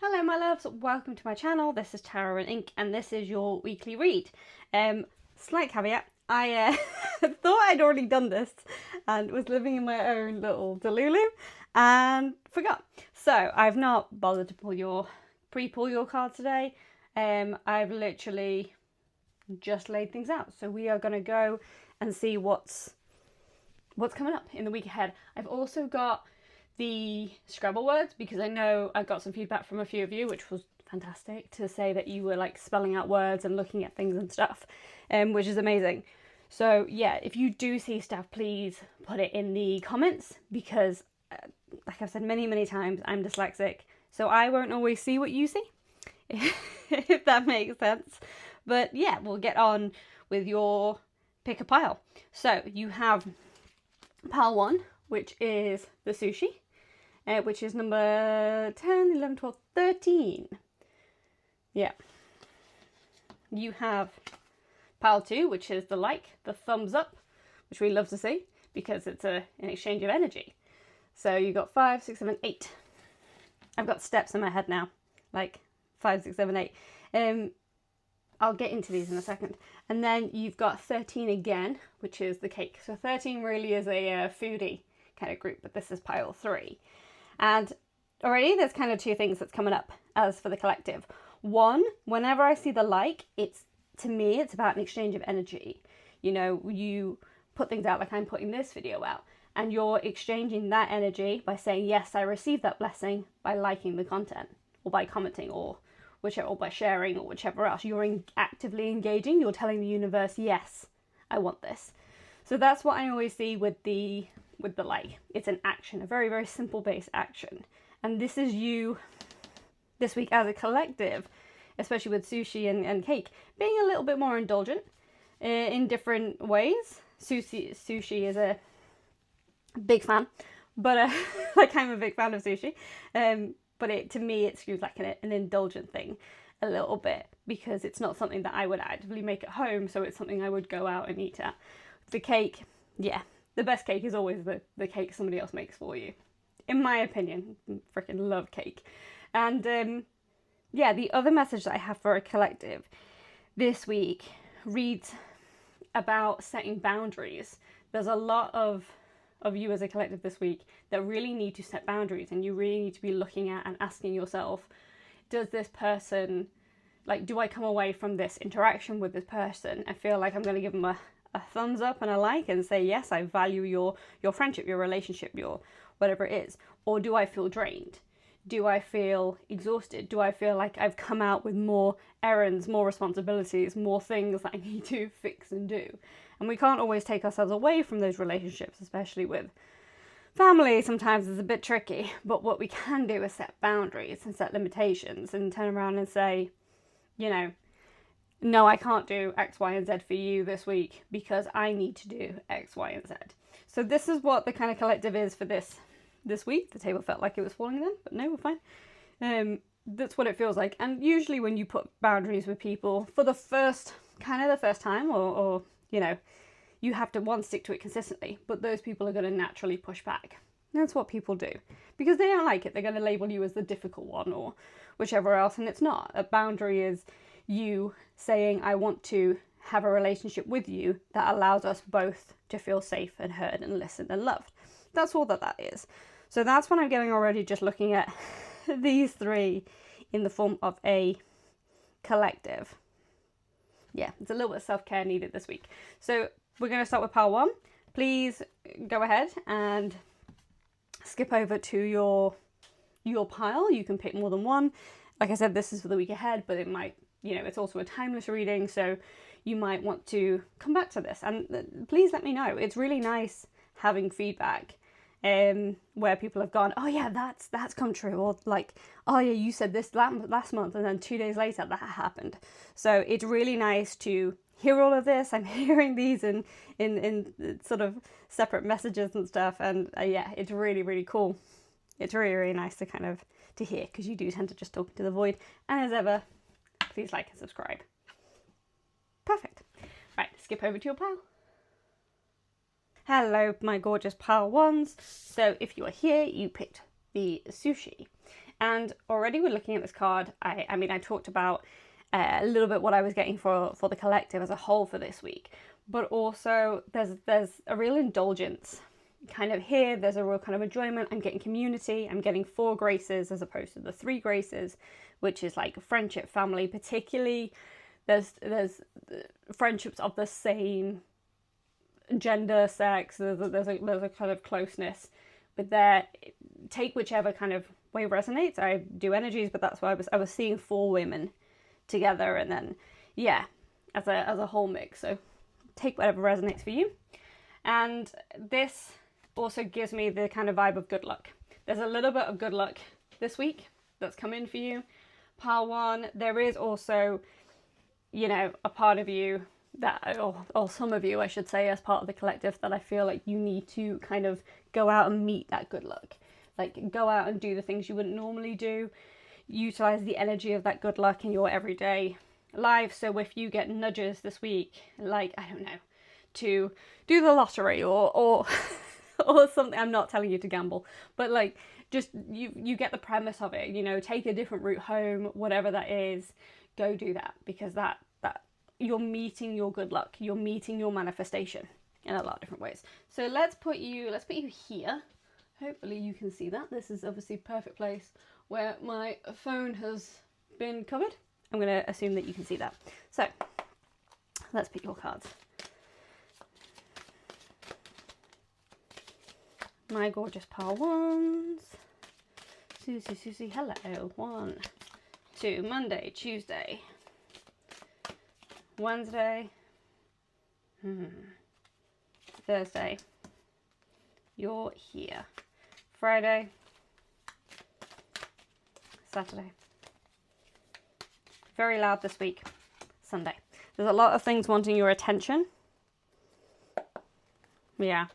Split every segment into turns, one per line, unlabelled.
Hello my loves, welcome to my channel. This is Tarot and Ink and this is your weekly read. Slight caveat, I thought I'd already done this and was living in my own little delulu and forgot. So I've not bothered to pull your card today. I've literally just laid things out. So we are going to go and see what's coming up in the week ahead. I've also got the Scrabble words because I know I got some feedback from a few of you, which was fantastic, to say that you were like spelling out words and looking at things and stuff, which is amazing. So yeah, if you do see stuff, please put it in the comments because like I've said many times, I'm dyslexic, so I won't always see what you see, if that makes sense. But yeah, we'll get on with your pick a pile. So you have pile 1, which is the sushi, which is number 10, 11, 12, 13. Yeah. You have pile 2, which is the like, the thumbs up, which we love to see because it's an exchange of energy. So you got 5, 6, 7, 8. I've got steps in my head now, like 5, 6, 7, 8. I'll get into these in a second. And then you've got 13 again, which is the cake. So 13 really is a foodie kind of group, but this is pile 3. And already there's kind of two things that's coming up as for the collective. One, whenever I see the like, to me, it's about an exchange of energy. You know, you put things out like I'm putting this video out, and you're exchanging that energy by saying, yes, I received that blessing by liking the content or by commenting or whichever, or by sharing or whichever else. You're actively engaging. You're telling the universe, yes, I want this. So that's what I always see with the like. It's an action, a very simple base action. And this is you this week as a collective, especially with sushi and cake, being a little bit more indulgent in different ways. Sushi is a big fan, but like I'm a big fan of sushi. But to me, it seems like an indulgent thing a little bit because it's not something that I would actively make at home. So it's something I would go out and eat at. The cake, yeah, the best cake is always the cake somebody else makes for you. In my opinion, freaking love cake. And yeah, the other message that I have for a collective this week reads about setting boundaries. There's a lot of you as a collective this week that really need to set boundaries, and you really need to be looking at and asking yourself, does this person, like, do I come away from this interaction with this person and feel like I'm going to give them a thumbs up and a like and say, yes, I value your friendship, your relationship, your whatever it is? Or do I feel drained? Do I feel exhausted? Do I feel like I've come out with more errands, more responsibilities, more things that I need to fix and do? And we can't always take ourselves away from those relationships, especially with family. Sometimes it's a bit tricky, but what we can do is set boundaries and set limitations and turn around and say, you know, no, I can't do X, Y, and Z for you this week because I need to do X, Y, and Z. So this is what the kind of collective is for this week. The table felt like it was falling then, but no, we're fine. That's what it feels like. And usually when you put boundaries with people for the first time, or you know, you have to stick to it consistently, but those people are going to naturally push back. That's what people do because they don't like it. They're going to label you as the difficult one or whichever else, and it's not. A boundary is you saying, I want to have a relationship with you that allows us both to feel safe and heard and listened and loved. That's all that is. So that's what I'm getting already, just looking at these 3 in the form of a collective. Yeah, it's a little bit of self-care needed this week. So we're going to start with pile 1. Please go ahead and skip over to your pile. You can pick more than one. Like I said, this is for the week ahead, but it might, you know, it's also a timeless reading, so you might want to come back to this. And please let me know. It's really nice having feedback where people have gone, oh yeah, that's come true, or like, oh yeah, you said this last month and then 2 days later that happened. So it's really nice to hear all of this. I'm hearing these in sort of separate messages and stuff, and yeah, it's really cool. It's really nice to kind of to hear, because you do tend to just talk to the void. And as ever, please like and subscribe. Perfect. Right, skip over to your pile. Hello, my gorgeous pile 1s. So if you are here, you picked the sushi. And already we're looking at this card. I mean, I talked about a little bit what I was getting for the collective as a whole for this week, but also there's a real indulgence kind of here. There's a real kind of enjoyment. I'm getting community. I'm getting 4 graces as opposed to the 3 graces, which is like friendship, family. Particularly, there's friendships of the same gender, sex. There's a kind of closeness with there. Take whichever kind of way resonates. I do energies, but that's why I was seeing 4 women together, and then yeah, as a whole mix. So take whatever resonates for you. And this also gives me the kind of vibe of good luck. There's a little bit of good luck this week that's come in for you. Pile 1, there is also, you know, a part of you that, or some of you, I should say, as part of the collective, that I feel like you need to kind of go out and meet that good luck. Like, go out and do the things you wouldn't normally do. Utilize the energy of that good luck in your everyday life. So if you get nudges this week, like, I don't know, to do the lottery or or something, I'm not telling you to gamble, but like, just you get the premise of it, you know, take a different route home, whatever that is, go do that, because that you're meeting your good luck, you're meeting your manifestation in a lot of different ways. So let's put you here. Hopefully you can see that. This is obviously a perfect place where my phone has been covered. I'm going to assume that you can see that. So let's pick your cards. My gorgeous pile 1s. Susie, hello. 1, 2, Monday, Tuesday, Wednesday, Thursday, you're here. Friday, Saturday. Very loud this week. Sunday. There's a lot of things wanting your attention. Yeah.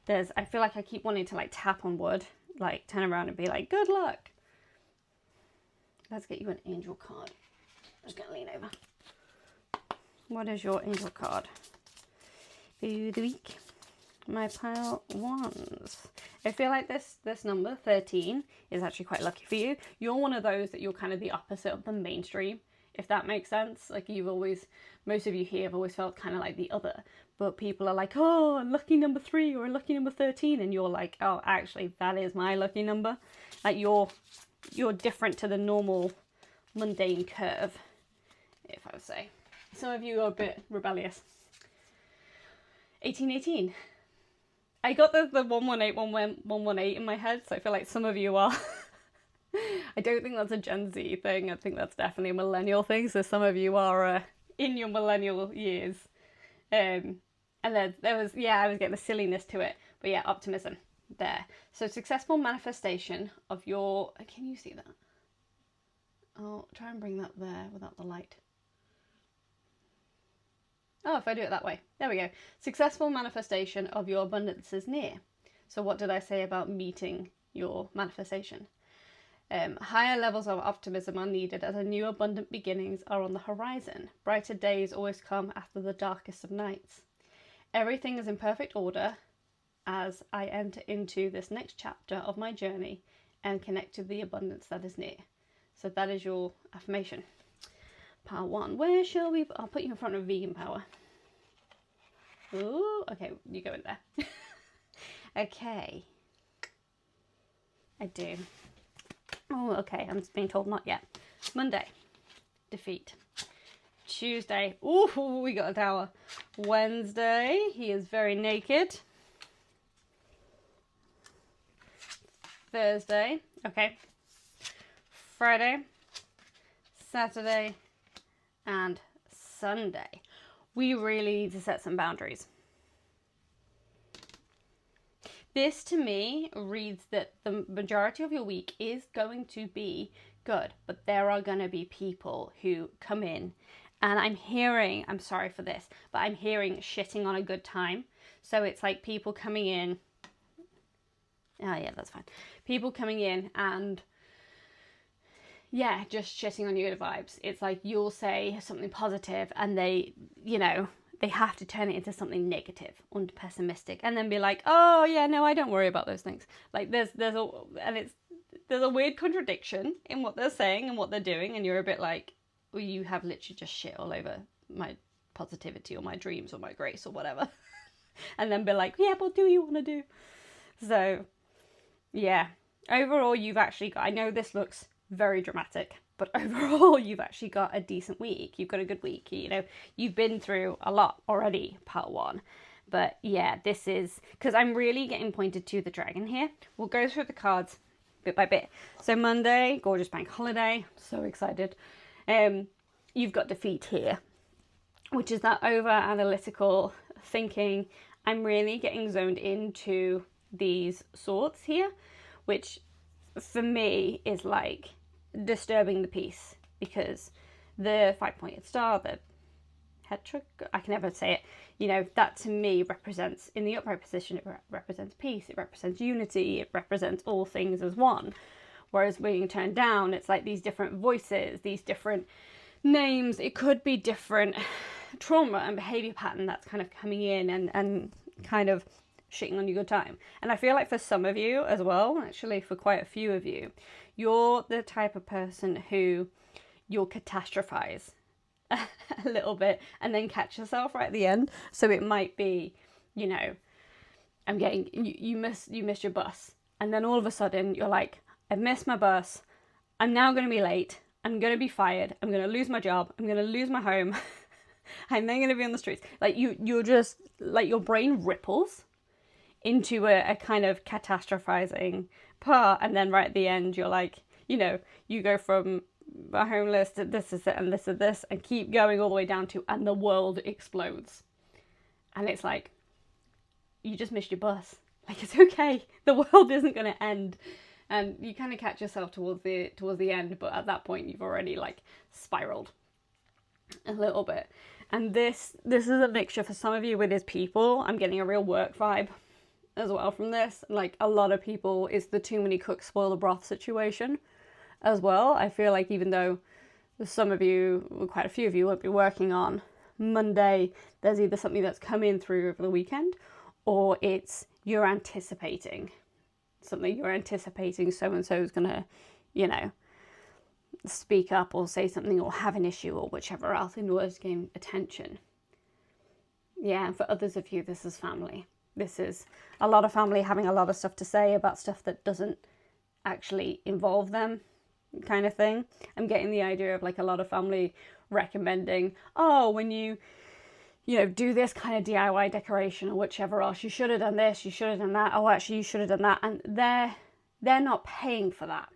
I feel like I keep wanting to like tap on wood, like turn around and be like, good luck. Let's get you an angel card. I'm just going to lean over. What is your angel card for the week? My pile 1s. I feel like this number 13 is actually quite lucky for you. You're one of those that you're kind of the opposite of the mainstream, if that makes sense. Like, most of you here have always felt kind of like the other, but people are like, oh, lucky number 3 or lucky number 13, and you're like, oh, actually that is my lucky number. Like, you're different to the normal mundane curve, if I would say. Some of you are a bit rebellious. 1818. I got the 118 in my head, so I feel like some of you are. I don't think that's a Gen Z thing. I think that's definitely a millennial thing. So some of you are in your millennial years. And then I was getting the silliness to it. But yeah, optimism there. So successful manifestation of your... Can you see that? I'll try and bring that there without the light. Oh, if I do it that way. There we go. Successful manifestation of your abundance is near. So what did I say about meeting your manifestation? Higher levels of optimism are needed as a new abundant beginnings are on the horizon. Brighter days always come after the darkest of nights. Everything is in perfect order as I enter into this next chapter of my journey and connect to the abundance that is near. So that is your affirmation. Pile 1. Where shall we... I'll put you in front of vegan power. Ooh, okay, you go in there. Okay. I do. Oh, okay, I'm just being told not yet. Monday, defeat. Tuesday, ooh, we got a tower. Wednesday, he is very naked. Thursday, okay. Friday, Saturday, and Sunday. We really need to set some boundaries. This to me reads that the majority of your week is going to be good, but there are going to be people who come in, and I'm sorry for this, but I'm hearing shitting on a good time. So it's like people coming in. Oh yeah, that's fine. People coming in and yeah, just shitting on your good vibes. It's like you'll say something positive and they, you know, they have to turn it into something negative and pessimistic and then be like, oh yeah, no, I don't worry about those things. Like there's all, and there's a weird contradiction in what they're saying and what they're doing, and you're a bit like, well, you have literally just shit all over my positivity or my dreams or my grace or whatever. And then be like, yeah, but what do you want to do? So, yeah. Overall, you've actually got, I know this looks very dramatic, but overall, you've actually got a decent week. You've got a good week. You know, you've been through a lot already, part one. But yeah, this is, because I'm really getting pointed to the dragon here. We'll go through the cards bit by bit. So Monday, gorgeous bank holiday. So excited. You've got defeat here, which is that over analytical thinking. I'm really getting zoned into these swords here, which for me is like disturbing the peace, because the 5-pointed star, the I can never say it, you know, that to me represents, in the upright position, it represents peace, it represents unity, it represents all things as one. Whereas when you turn down, it's like these different voices, these different names, it could be different trauma and behavior pattern that's kind of coming in and kind of shitting on your good time. And I feel like for some of you as well, actually for quite a few of you, you're the type of person who you'll catastrophize a little bit and then catch yourself right at the end. So it might be, you know, I'm getting, you missed your bus, and then all of a sudden you're like, I've missed my bus, I'm now going to be late, I'm going to be fired, I'm going to lose my job, I'm going to lose my home, I'm then going to be on the streets. Like you're just, like your brain ripples into a kind of catastrophizing part, and then right at the end you're like, you know, you go from homeless to this is it and this is this, and keep going all the way down to, and the world explodes. And it's like, you just missed your bus. Like, it's okay, the world isn't going to end. And you kind of catch yourself towards the end, but at that point you've already like spiraled a little bit. And this is a mixture for some of you with his people. I'm getting a real work vibe as well from this. Like, a lot of people, it's the too many cooks spoil the broth situation as well. I feel like even though some of you, well, quite a few of you, won't be working on Monday, there's either something that's come in through over the weekend, or it's you're anticipating something. You're anticipating so-and-so is going to, you know, speak up or say something or have an issue or whichever else in order to gain attention. Yeah, and for others of you, this is family. This is a lot of family having a lot of stuff to say about stuff that doesn't actually involve them, kind of thing. I'm getting the idea of like a lot of family recommending, oh, when you know, do this kind of DIY decoration or whichever else, you should have done this, you should have done that, oh, actually, you should have done that. And they're not paying for that.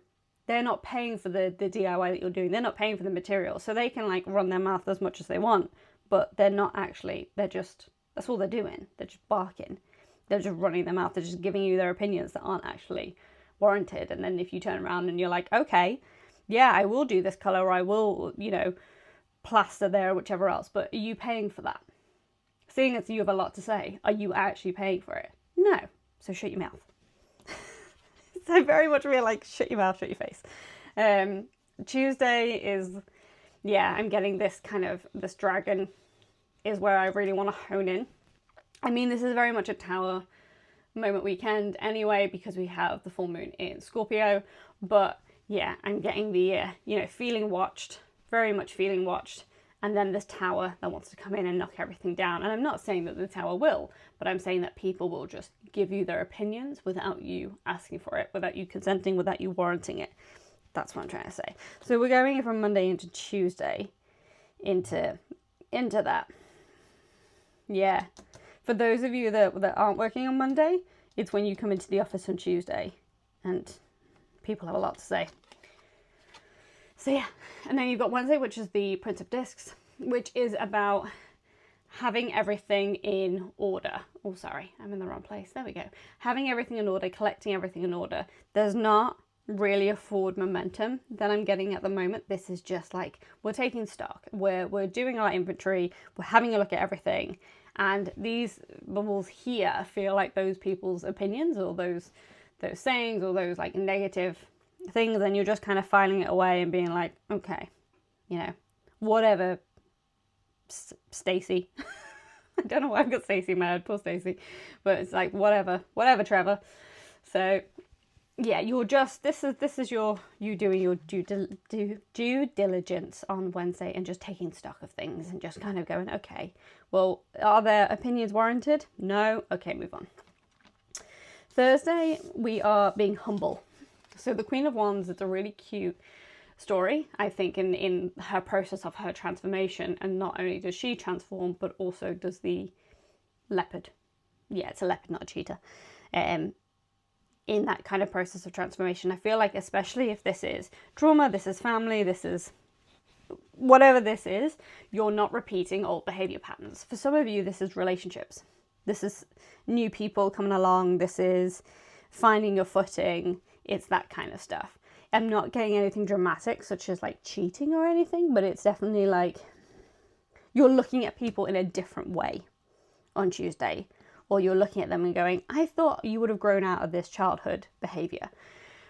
They're not paying for the DIY that you're doing. They're not paying for the material. So they can like run their mouth as much as they want, but they're not actually, they're just, that's all they're doing. They're just barking. They're just running their mouth. They're just giving you their opinions that aren't actually warranted. And then if you turn around and you're like, okay, yeah, I will do this color, or I will, you know, plaster there, or whichever else, but are you paying for that? Seeing as you have a lot to say, are you actually paying for it? No. So shut your mouth. So I very much feel like shut your mouth, shut your face. Tuesday is, yeah, I'm getting this kind of, this dragon is where I really want to hone in. I mean, this is very much a Tower moment weekend anyway, because we have the full moon in Scorpio. But yeah, I'm getting the, you know, feeling watched, very much feeling watched. And then this Tower that wants to come in and knock everything down. And I'm not saying that the Tower will, but I'm saying that people will just give you their opinions without you asking for it, without you consenting, without you warranting it. That's what I'm trying to say. So we're going from Monday into Tuesday into that. Yeah. For those of you that aren't working on Monday, it's when you come into the office on Tuesday and people have a lot to say. So yeah, and then you've got Wednesday, which is the Prince of Discs, which is about having everything in order. Oh, sorry, I'm in the wrong place. There we go. Having everything in order, collecting everything in order. There's not really a forward momentum that I'm getting at the moment. This is just like, we're taking stock. We're doing our inventory. We're having a look at everything. And these bubbles here feel like those people's opinions or those sayings or those like negative things, and you're just kind of filing it away and being like, okay, you know, whatever, Stacey. I don't know why I've got Stacey in my head, poor Stacey, but it's like, whatever Trevor. So yeah, you're just, this is you doing your due diligence on Wednesday and just taking stock of things and just kind of going, okay, well, are their opinions warranted? No? Okay, move on. Thursday, we are being humble. So the Queen of Wands is a really cute story, I think, in her process of her transformation. And not only does she transform, but also does the leopard. Yeah, it's a leopard, not a cheetah. In that kind of process of transformation, I feel like, especially if this is trauma, this is family, this is whatever this is, you're not repeating old behavior patterns. For some of you, this is relationships. This is new people coming along. This is finding your footing. It's that kind of stuff. I'm not getting anything dramatic, such as like cheating or anything, but it's definitely like you're looking at people in a different way on Tuesday, or you're looking at them and going, I thought you would have grown out of this childhood behavior.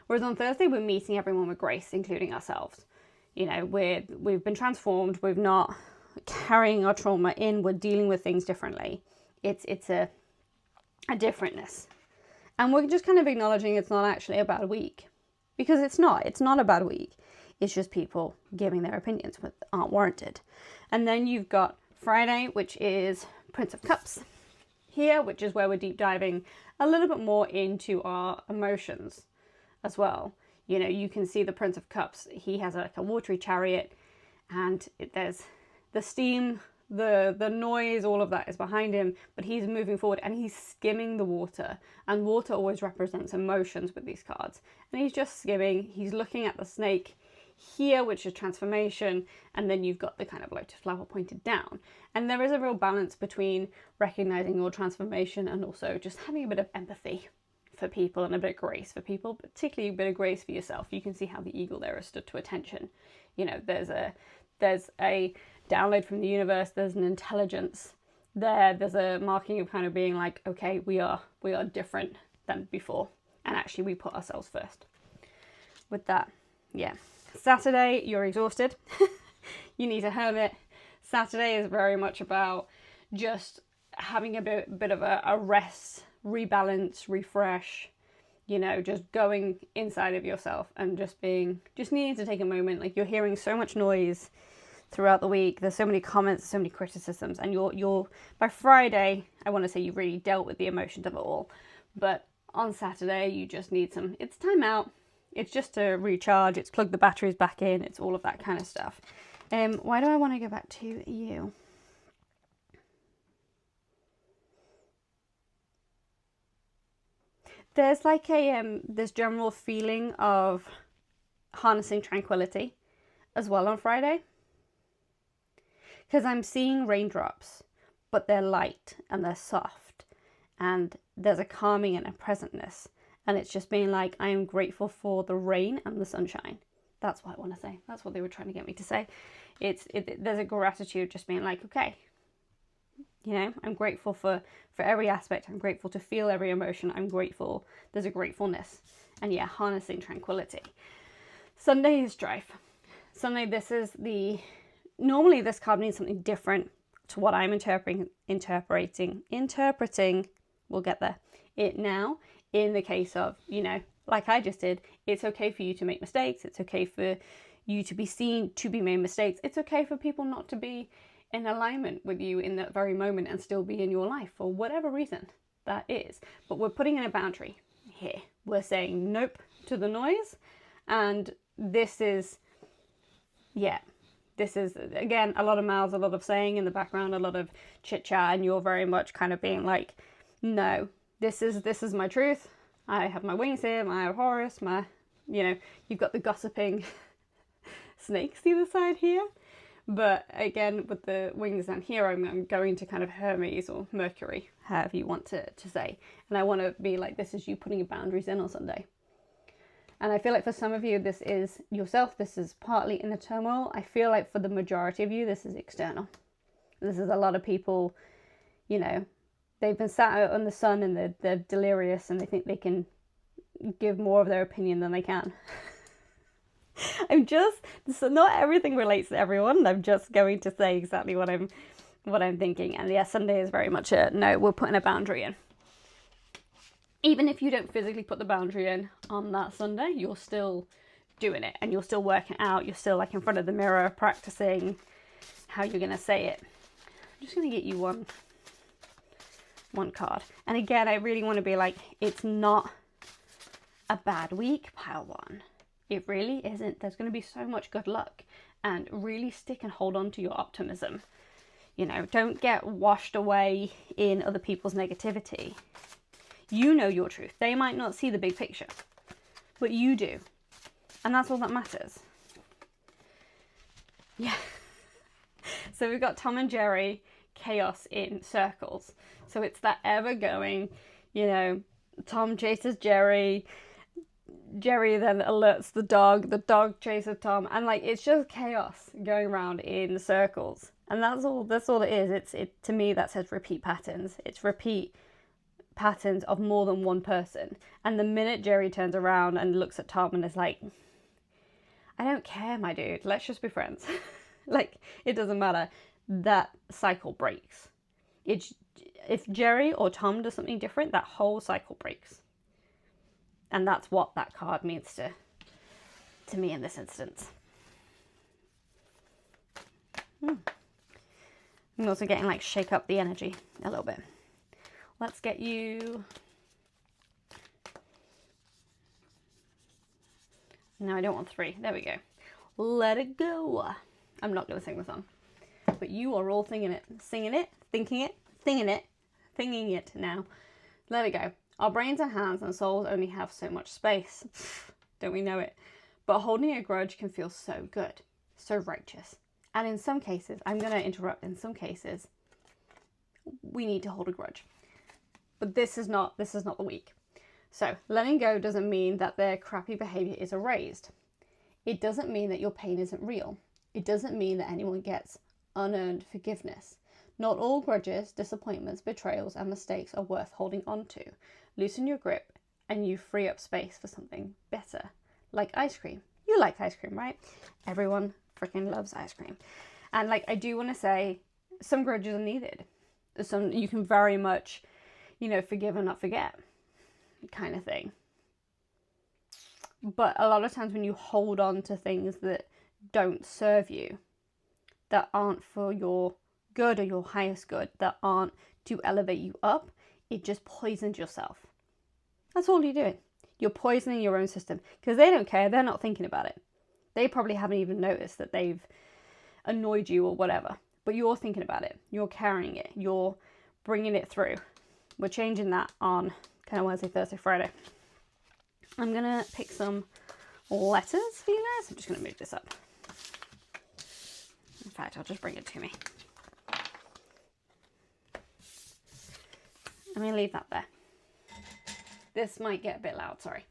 Whereas on Thursday, we're meeting everyone with grace, including ourselves. You know, we've been transformed. We're not carrying our trauma in. We're dealing with things differently. It's a differentness. And we're just kind of acknowledging it's not actually a bad week. Because it's not a bad week. It's just people giving their opinions that aren't warranted. And then you've got Friday, which is Prince of Cups here, which is where we're deep diving a little bit more into our emotions as well. You know, you can see the Prince of Cups. He has like a watery chariot, and there's the steam, the noise, all of that is behind him, but he's moving forward and he's skimming the water. And water always represents emotions with these cards. And he's just skimming. He's looking at the snake here, which is transformation, and then you've got the kind of lotus flower pointed down. And there is a real balance between recognizing your transformation and also just having a bit of empathy for people and a bit of grace for people, particularly a bit of grace for yourself. You can see how the eagle there is stood to attention. You know, there's a download from the universe, there's an intelligence there's a marking of kind of being like, okay, we are different than before, and actually we put ourselves first. With that, yeah. Saturday, you're exhausted. You need a hermit. Saturday is very much about just having a bit of a rest, rebalance, refresh, you know, just going inside of yourself and just needing to take a moment. Like, you're hearing so much noise throughout the week. There's so many comments, so many criticisms, and you're by Friday, I want to say you've really dealt with the emotions of it all. But on Saturday, you just need it's time out. It's just to recharge. It's plug the batteries back in. It's all of that kind of stuff. Why do I want to go back to you? There's like this general feeling of harnessing tranquility as well on Friday. Because I'm seeing raindrops, but they're light and they're soft. And there's a calming and a presentness. And it's just being like, I am grateful for the rain and the sunshine. That's what I want to say. That's what they were trying to get me to say. There's a gratitude, just being like, okay, you know, I'm grateful for every aspect. I'm grateful to feel every emotion. I'm grateful. There's a gratefulness. And yeah, harnessing tranquility. Sunday is strife. Sunday, normally this card means something different to what I'm interpreting. We'll get there. It now, in the case of, you know, like I just did, it's okay for you to make mistakes. It's okay for you to be seen to be made mistakes. It's okay for people not to be in alignment with you in that very moment and still be in your life for whatever reason that is. But we're putting in a boundary here. We're saying nope to the noise. And this is, again, a lot of mouths, a lot of saying in the background, a lot of chit chat, and you're very much kind of being like, no, this is my truth. I have my wings here, I have Horus, you've got the gossiping snakes the other side here. But again, with the wings down here, I'm going to kind of Hermes or Mercury, however you want to say. And I want to be like, this is you putting your boundaries in on Sunday. And I feel like for some of you, this is yourself. This is partly inner turmoil. I feel like for the majority of you, this is external. This is a lot of people, you know, they've been sat out in the sun and they're delirious and they think they can give more of their opinion than they can. So not everything relates to everyone. I'm just going to say exactly what I'm thinking. And yeah, Sunday is very much no, we're putting a boundary in. Even if you don't physically put the boundary in on that Sunday, you're still doing it and you're still working out. You're still like in front of the mirror practicing how you're going to say it. I'm just going to get you one card. And again, I really want to be like, it's not a bad week, pile one. It really isn't. There's going to be so much good luck, and really stick and hold on to your optimism. You know, don't get washed away in other people's negativity. You know your truth. They might not see the big picture, but you do. And that's all that matters. Yeah. So we've got Tom and Jerry, chaos in circles. So it's that ever going, you know, Tom chases Jerry. Jerry then alerts the dog chases Tom. And like, it's just chaos going around in circles. And that's all it is. To me, that says repeat patterns. It's repeat patterns of more than one person. And the minute Jerry turns around and looks at Tom and is like, I don't care, my dude, let's just be friends. Like, it doesn't matter. That cycle breaks. If Jerry or Tom does something different, that whole cycle breaks. And that's what that card means to me in this instance. I'm also getting like shake up the energy a little bit. Let's get you. No, I don't want 3. There we go. Let it go. I'm not going to sing the song. But you are all singing it, thinking it now. Let it go. Our brains and hands and souls only have so much space. Don't we know it? But holding a grudge can feel so good, so righteous. And in some cases, I'm going to interrupt, in some cases, we need to hold a grudge. But this is not the week. So letting go doesn't mean that their crappy behavior is erased. It doesn't mean that your pain isn't real. It doesn't mean that anyone gets unearned forgiveness. Not all grudges, disappointments, betrayals, and mistakes are worth holding on to. Loosen your grip and you free up space for something better. Like ice cream. You like ice cream, right? Everyone freaking loves ice cream. And like, I do want to say, some grudges are needed. Some you can very much, you know, forgive and not forget kind of thing. But a lot of times when you hold on to things that don't serve you, that aren't for your good or your highest good, that aren't to elevate you up, it just poisons yourself. That's all you're doing. You're poisoning your own system because they don't care. They're not thinking about it. They probably haven't even noticed that they've annoyed you or whatever, but you're thinking about it. You're carrying it. You're bringing it through. We're changing that on kind of Wednesday, Thursday, Friday. I'm going to pick some letters for you guys. I'm just going to move this up. In fact, I'll just bring it to me. I'm going to leave that there. This might get a bit loud, sorry.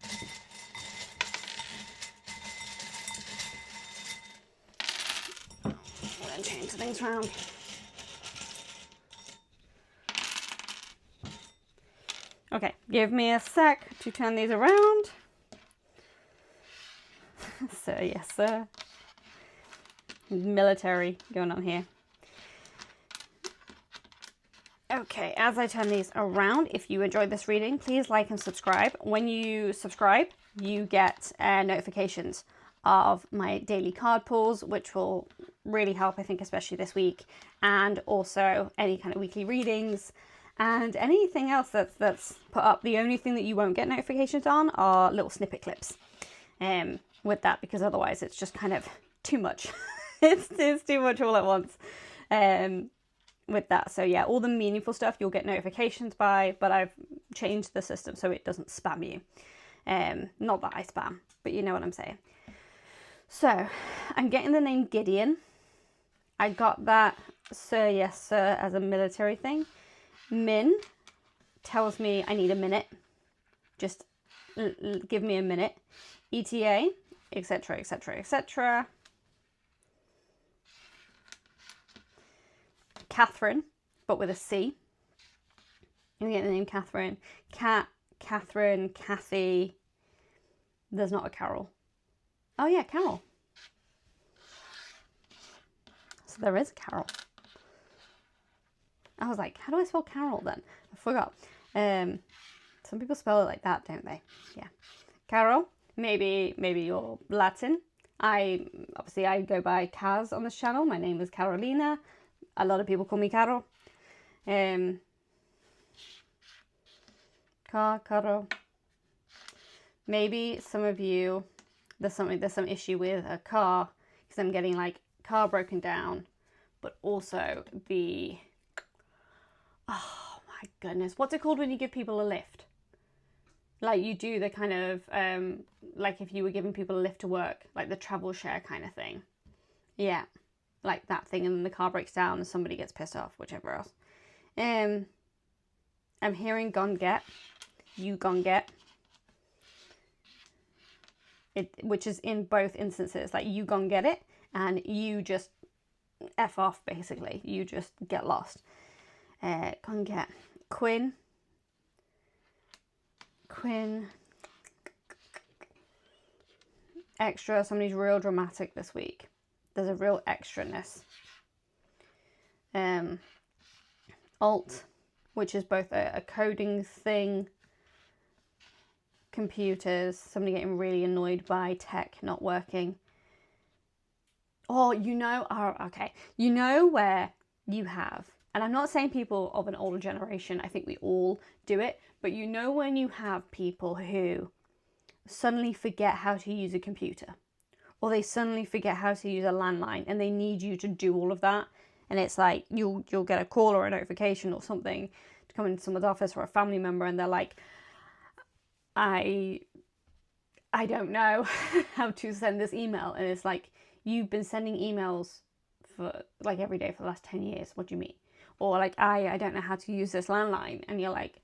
I'm going to change things around. Okay, give me a sec to turn these around. So, yes, sir. Military going on here. Okay, as I turn these around, if you enjoyed this reading, please like and subscribe. When you subscribe, you get notifications of my daily card pulls, which will really help, I think, especially this week, and also any kind of weekly readings and anything else that's put up. The only thing that you won't get notifications on are little snippet clips with that, because otherwise it's just kind of too much. it's too much all at once. With that. So yeah, all the meaningful stuff you'll get notifications by, but I've changed the system so it doesn't spam you. Not that I spam, but you know what I'm saying. So I'm getting the name Gideon. I got that sir, yes sir, as a military thing. Min tells me I need a minute. Just give me a minute. ETA, etc, etc, etc. Catherine, but with a C. You get the name Catherine. Catherine, Kathy. There's not a Carol. Oh yeah, Carol. So there is a Carol. I was like, how do I spell Carol then? I forgot. So Some people spell it like that, don't they? Yeah. Carol, maybe you're Latin. I go by Kaz on this channel. My name is Carolina. A lot of people call me Carol. Carol. Maybe some of you, there's some issue with a car, because I'm getting like car broken down, but also oh my goodness, what's it called when you give people a lift? Like you do the kind of, like if you were giving people a lift to work, like the travel share kind of thing. Yeah, like that thing, and then the car breaks down and somebody gets pissed off, whichever else. I'm hearing gone get, you gone get. Which is in both instances, like you gone get it, and you just F off, basically. You just get lost. Gone get. Quinn. Extra, somebody's real dramatic this week. There's a real extraness. Alt, which is both a coding thing, computers, somebody getting really annoyed by tech not working. Or okay, you know where you have, and I'm not saying people of an older generation, I think we all do it, but you know when you have people who suddenly forget how to use a computer, or they suddenly forget how to use a landline, and they need you to do all of that, and it's like you'll get a call or a notification or something to come into someone's office, or a family member, and they're like, I don't know how to send this email. And it's like, you've been sending emails for like every day for the last 10 years. What do you mean? Or like, I don't know how to use this landline. And you're like,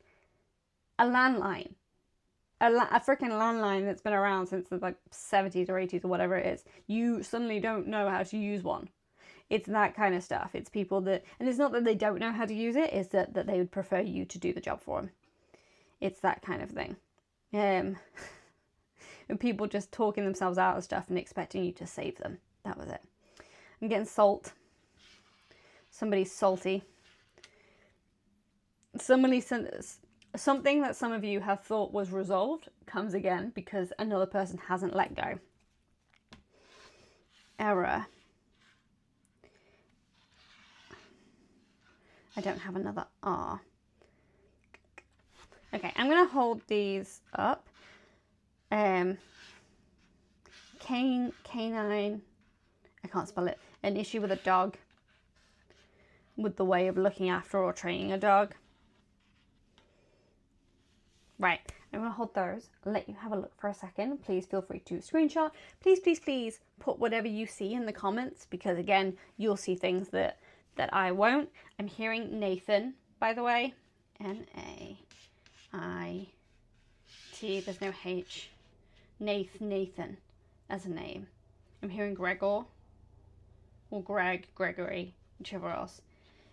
a landline? A freaking landline that's been around since the like 70s or 80s or whatever it is. You suddenly don't know how to use one. It's that kind of stuff. It's people that, and it's not that they don't know how to use it, it's that they would prefer you to do the job for them. It's that kind of thing. And people just talking themselves out of stuff and expecting you to save them. That was it. I'm getting salt. Somebody's salty. Something that some of you have thought was resolved comes again because another person hasn't let go. Error. I don't have another R. Okay, I'm going to hold these up. Canine, I can't spell it. An issue with a dog. With the way of looking after or training a dog. Right, I'm going to hold those. I'll let you have a look for a second. Please feel free to screenshot. Please put whatever you see in the comments, because again, you'll see things that I won't. I'm hearing Nathan, by the way. N-A-I-T, there's no H. Nathan as a name. I'm hearing Gregor or Gregory, whichever else.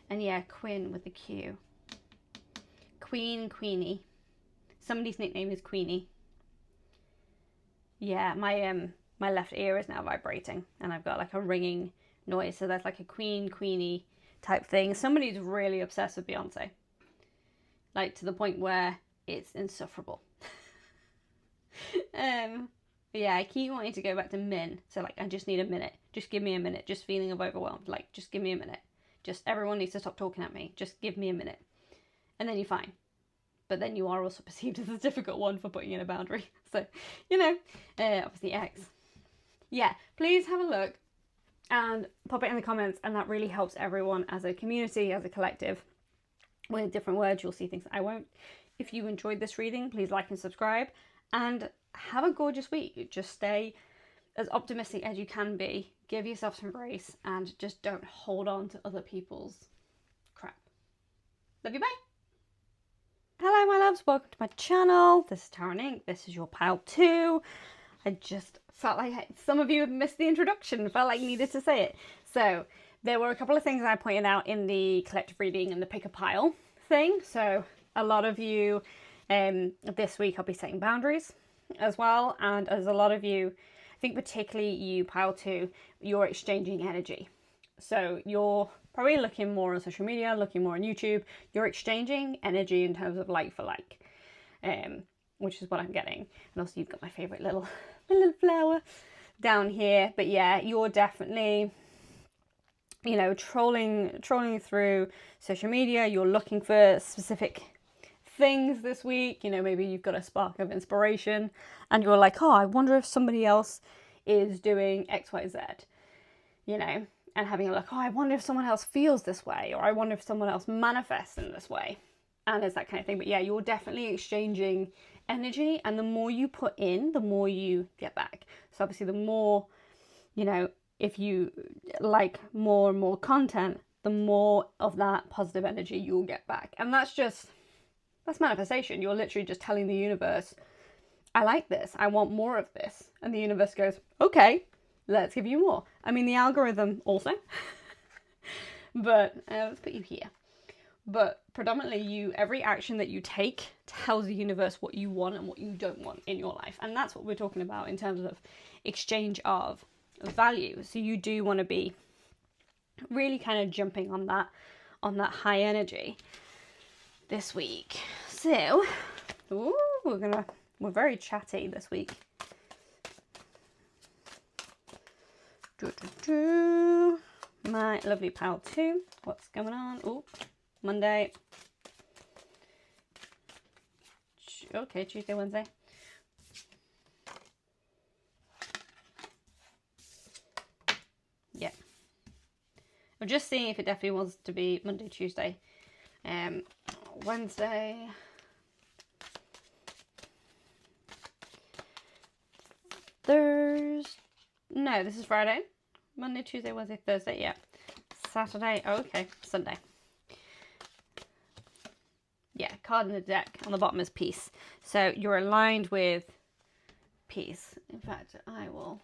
And yeah, Quinn with the Q. Queenie. Somebody's nickname is Queenie. Yeah, my left ear is now vibrating and I've got like a ringing noise. So that's like a Queenie type thing. Somebody's really obsessed with Beyonce. Like to the point where it's insufferable. Yeah, I keep wanting to go back to min. So like, I just need a minute. Just give me a minute. Just feeling of overwhelmed. Like, just give me a minute. Just everyone needs to stop talking at me. Just give me a minute. And then you're fine. But then you are also perceived as a difficult one for putting in a boundary. So, obviously X. Yeah, please have a look and pop it in the comments. And that really helps everyone as a community, as a collective. With different words, you'll see things I won't. If you enjoyed this reading, please like and subscribe. And have a gorgeous week. Just stay as optimistic as you can be. Give yourself some grace. And just don't hold on to other people's crap. Love you, bye. Hello, my loves. Welcome to my channel. This is Tara Ink. This is your pile 2. I just felt like some of you have missed the introduction. Felt like I needed to say it. So there were a couple of things I pointed out in the collective reading and the pick a pile thing. So a lot of you, this week I'll be setting boundaries as well. And as a lot of you, I think particularly you, pile 2, you're exchanging energy. So you're probably looking more on social media, looking more on YouTube. You're exchanging energy in terms of like for like. which is what I'm getting. And also you've got my favourite little flower down here. But yeah, you're definitely, you know, trolling through social media. You're looking for specific things this week. You know, maybe you've got a spark of inspiration and you're like, oh, I wonder if somebody else is doing XYZ, you know, and having a look, oh, I wonder if someone else feels this way, or I wonder if someone else manifests in this way. And it's that kind of thing. But yeah, you're definitely exchanging energy, and the more you put in, the more you get back. So obviously the more, you know, if you like more and more content, the more of that positive energy you'll get back. And that's manifestation. You're literally just telling the universe, I like this, I want more of this. And the universe goes, okay, let's give you more. I mean, the algorithm also, but let's put you here. But predominantly every action that you take tells the universe what you want and what you don't want in your life. And that's what we're talking about in terms of exchange of value. So you do want to be really kind of jumping on that high energy this week. So, we're very chatty this week. My lovely pal too. What's going on? Oh, Monday. Okay, Tuesday, Wednesday. Yeah. I'm just seeing if it definitely wants to be Monday, Tuesday, Wednesday. Thursday. No, this is Friday. Monday, Tuesday, Wednesday, Thursday. Yeah. Saturday. Oh, okay. Sunday. Yeah, card in the deck on the bottom is peace. So you're aligned with peace. In fact, I will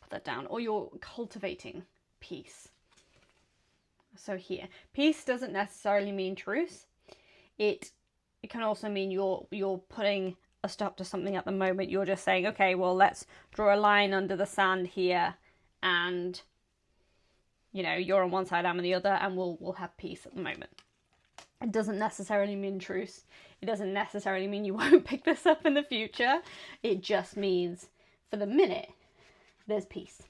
put that down. Or you're cultivating peace. So here, peace doesn't necessarily mean truce. It can also mean you're putting a stop to something at the moment. You're just saying, okay, well, let's draw a line under the sand here, and you know, you're on one side, I'm on the other, and we'll have peace at the moment. It doesn't necessarily mean truce. It doesn't necessarily mean you won't pick this up in the future. It just means for the minute, there's peace.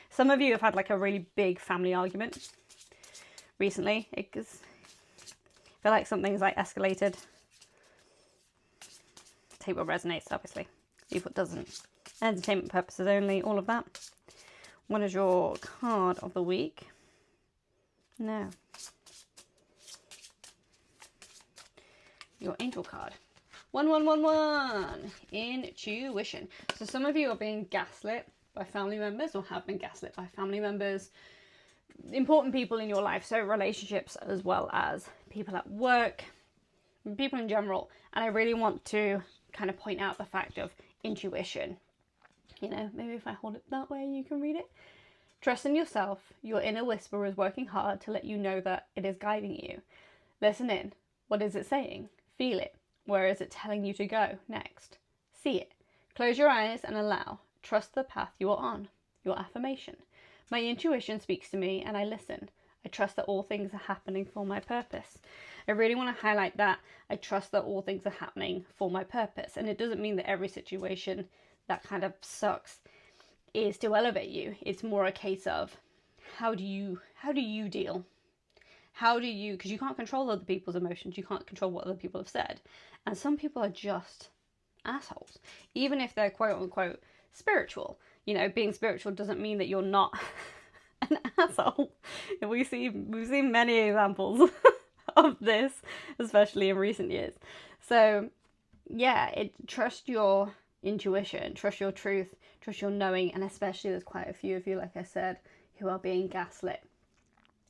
Some of you have had like a really big family argument recently. I feel like something's like escalated. Take what resonates, obviously. Leave what doesn't. Entertainment purposes only, all of that. What is your card of the week? No. Your angel card. 1111. Intuition. So some of you are being gaslit by family members, or have been gaslit by family members. Important people in your life. So relationships as well as people at work. People in general. And I really want to kind of point out the fact of intuition. You know, maybe if I hold it that way, you can read it. Trust in yourself. Your inner whisperer is working hard to let you know that it is guiding you. Listen in. What is it saying? Feel it. Where is it telling you to go next? See it. Close your eyes and allow. Trust the path you are on. Your affirmation. My intuition speaks to me and I listen. I trust that all things are happening for my purpose. I really want to highlight that. I trust that all things are happening for my purpose. And it doesn't mean that every situation that kind of sucks is to elevate you. It's more a case of how do you deal? How do you, because you can't control other people's emotions. You can't control what other people have said. And some people are just assholes. Even if they're quote unquote spiritual. You know, being spiritual doesn't mean that you're not an asshole. We've seen many examples of this, especially in recent years. So yeah, trust your intuition, trust your truth, trust your knowing, and especially there's quite a few of you, like I said, who are being gaslit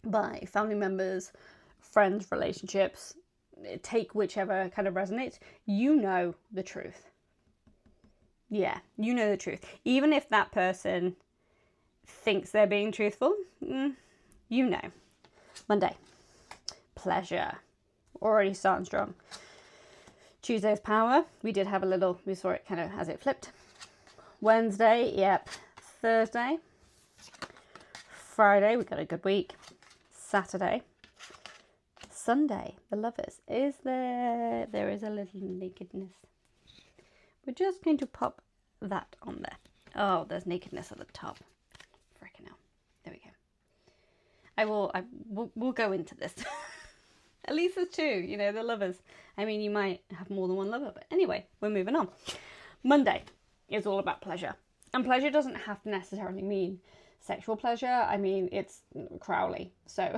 by family members, friends, relationships. Take whichever kind of resonates. You know the truth. Yeah, you know the truth. Even if that person thinks they're being truthful, you know. Monday, pleasure. Already starting strong. Tuesday's power. We did have we saw it kind of as it flipped. Wednesday, yep. Thursday. Friday, we got a good week. Saturday. Sunday, the lovers. Is there is a little nakedness. We're just going to pop that on there. Oh, there's nakedness at the top. Frickin' hell. There we go. We'll go into this. At least there's two, the lovers. I mean, you might have more than one lover, but anyway, we're moving on. Monday is all about pleasure. And pleasure doesn't have to necessarily mean sexual pleasure. I mean, it's Crowley. So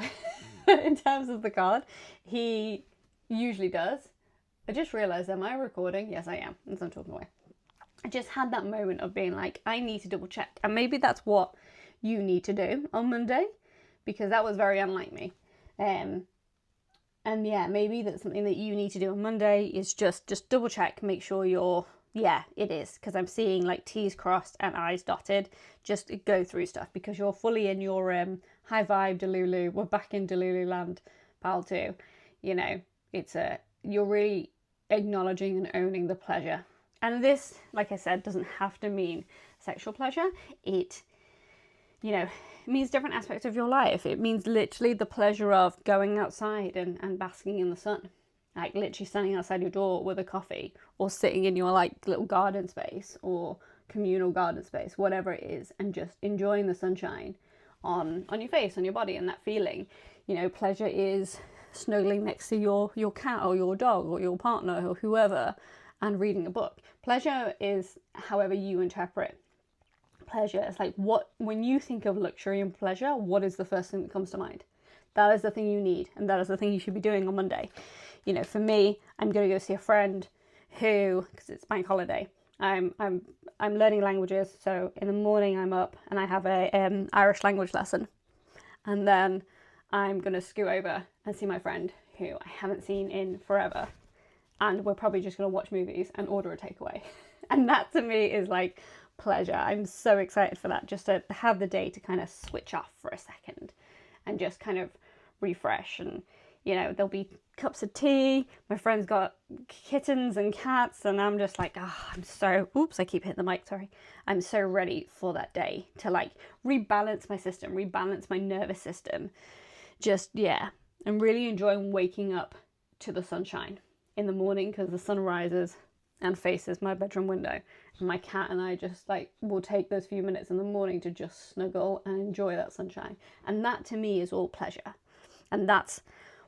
in terms of the card, he usually does. I just realised, am I recording? Yes, I am. As I'm talking away. I just had that moment of being like, I need to double check. And maybe that's what you need to do on Monday, because that was very unlike me. And yeah, maybe that's something that you need to do on Monday is just double check, make sure you're, yeah, it is. Because I'm seeing like T's crossed and I's dotted. Just go through stuff because you're fully in your high vibe Delulu. We're back in Delulu land, pal too. You're really acknowledging and owning the pleasure. And this, like I said, doesn't have to mean sexual pleasure. It means different aspects of your life. It means literally the pleasure of going outside and basking in the sun. Like literally standing outside your door with a coffee, or sitting in your like little garden space or communal garden space, whatever it is, and just enjoying the sunshine on your face, on your body, and that feeling. Pleasure is snuggling next to your cat or your dog or your partner or whoever and reading a book. Pleasure is however you interpret pleasure. It's like, when you think of luxury and pleasure, what is the first thing that comes to mind? That is the thing you need, and that is the thing you should be doing on Monday. For me, I'm going to go see a friend who, because it's bank holiday, I'm learning languages. So in the morning I'm up and I have a Irish language lesson, and then I'm going to scoot over and see my friend who I haven't seen in forever, and we're probably just going to watch movies and order a takeaway. And that to me is like pleasure. I'm so excited for that, just to have the day to kind of switch off for a second and just kind of refresh. And there'll be cups of tea, my friend's got kittens and cats, and I'm just like, I keep hitting the mic, sorry. I'm so ready for that day to like rebalance my system, rebalance my nervous system. I'm really enjoying waking up to the sunshine in the morning, because the sun rises and faces my bedroom window, and my cat and I just like will take those few minutes in the morning to just snuggle and enjoy that sunshine. And that to me is all pleasure. And that's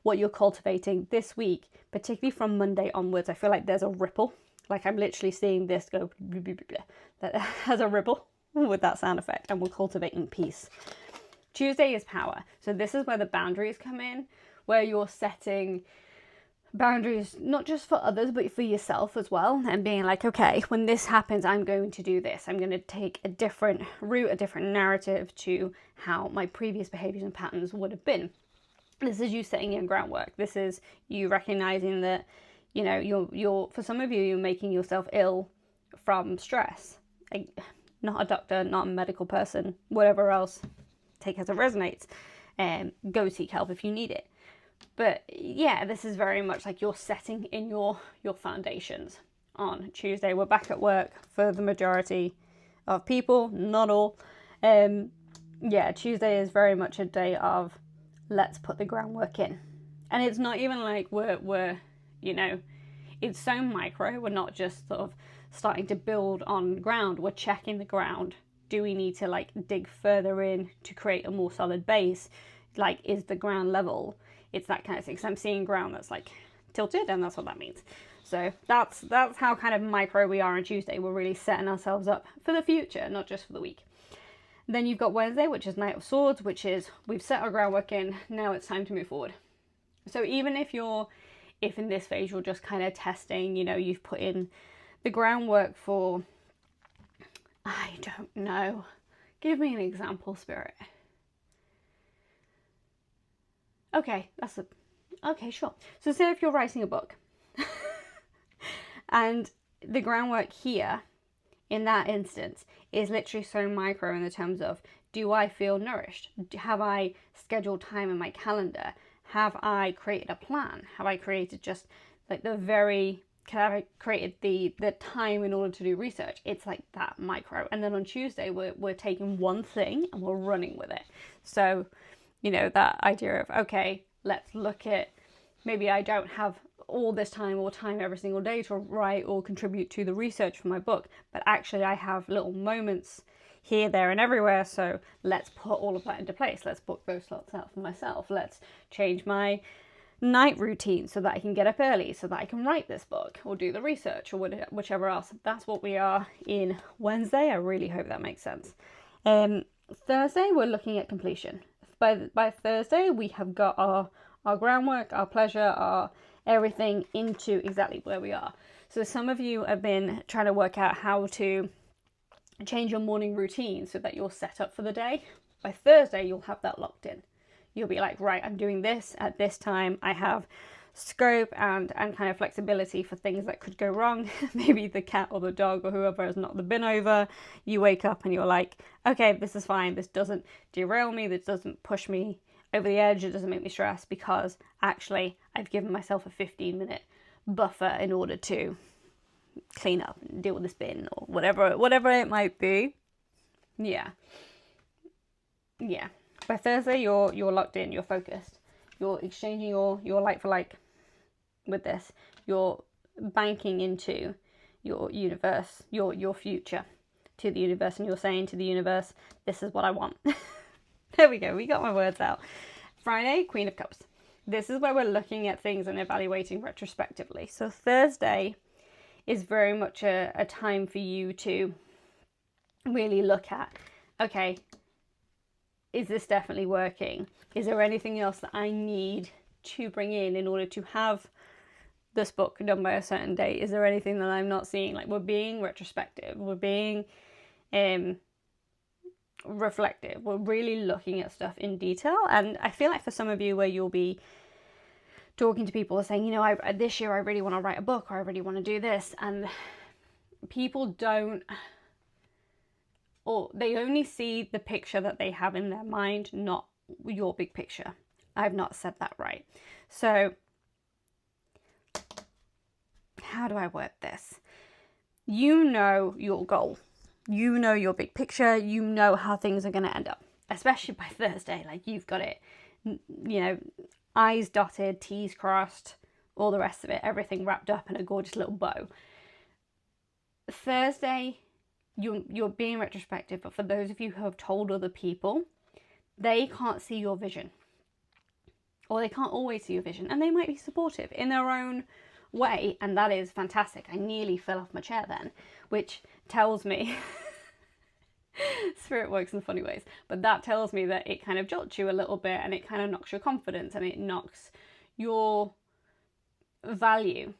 what you're cultivating this week, particularly from Monday onwards. I feel like there's a ripple. Like I'm literally seeing this go that has a ripple with that sound effect, and we're cultivating peace. Tuesday is power. So this is where the boundaries come in, where you're setting boundaries not just for others but for yourself as well, and being like, okay, when this happens, I'm going to do this. I'm going to take a different route, a different narrative to how my previous behaviors and patterns would have been. This is you setting your groundwork. This is you recognizing that, you're for some of you, you're making yourself ill from stress. Not a doctor, not a medical person, whatever else, take as it resonates, and go seek help if you need it. But yeah, this is very much like you're setting in your foundations. On Tuesday, we're back at work for the majority of people, not all. Tuesday is very much a day of let's put the groundwork in. And it's not even like we're it's so micro. We're not just sort of starting to build on ground. We're checking the ground. Do we need to like dig further in to create a more solid base? Like, is the ground level? It's that kind of thing. So I'm seeing ground that's like tilted, and that's what that means. So that's how kind of micro we are on Tuesday. We're really setting ourselves up for the future, not just for the week. Then you've got Wednesday, which is Knight of Swords, which is we've set our groundwork in, now it's time to move forward. So even if in this phase you're just kind of testing, you've put in the groundwork for, I don't know, give me an example, Spirit. Okay, sure. So say if you're writing a book and the groundwork here in that instance is literally so micro in the terms of, do I feel nourished? Have I scheduled time in my calendar? Have I created a plan? Have I created just like have I created the time in order to do research? It's like that micro. And then on Tuesday, we're taking one thing and we're running with it. So, that idea of, okay, let's look at maybe I don't have all this time or time every single day to write or contribute to the research for my book, but actually I have little moments here, there, and everywhere. So let's put all of that into place. Let's book those slots out for myself. Let's change my night routine so that I can get up early, so that I can write this book or do the research or whichever else. That's what we are in Wednesday. I really hope that makes sense. Thursday, we're looking at completion. By Thursday, we have got our groundwork, our pleasure, our everything into exactly where we are. So some of you have been trying to work out how to change your morning routine so that you're set up for the day. By Thursday, you'll have that locked in. You'll be like, right, I'm doing this at this time. I have scope and kind of flexibility for things that could go wrong. Maybe the cat or the dog or whoever has knocked the bin over. You wake up and you're like, okay, this is fine. This doesn't derail me. This doesn't push me over the edge. It doesn't make me stress because actually I've given myself a 15-minute buffer in order to clean up and deal with this bin or whatever it might be. Yeah. By Thursday, you're locked in, you're focused, you're exchanging your like for like with this, you're banking into your universe, your future to the universe, and you're saying to the universe, this is what I want. There we go, we got my words out. Friday, Queen of Cups. This is where we're looking at things and evaluating retrospectively. So Thursday is very much a time for you to really look at, okay, is this definitely working? Is there anything else that I need to bring in order to have this book done by a certain date? Is there anything that I'm not seeing? Like, we're being retrospective. We're being reflective. We're really looking at stuff in detail. And I feel like for some of you where you'll be talking to people saying, you know, this year I really want to write a book, or I really want to do this. And people don't... or they only see the picture that they have in their mind, not your big picture. I've not said that right. So how do I word this? You know your goal. You know your big picture. You know how things are going to end up, especially by Thursday. Like, you've got it, you know, I's dotted, T's crossed, all the rest of it, everything wrapped up in a gorgeous little bow. Thursday, you're being retrospective, but for those of you who have told other people, they can't see your vision, or they can't always see your vision, and they might be supportive in their own way, and that is fantastic. I nearly fell off my chair then, which tells me spirit works in funny ways, but that tells me that it kind of jolts you a little bit, and it kind of knocks your confidence, and it knocks your value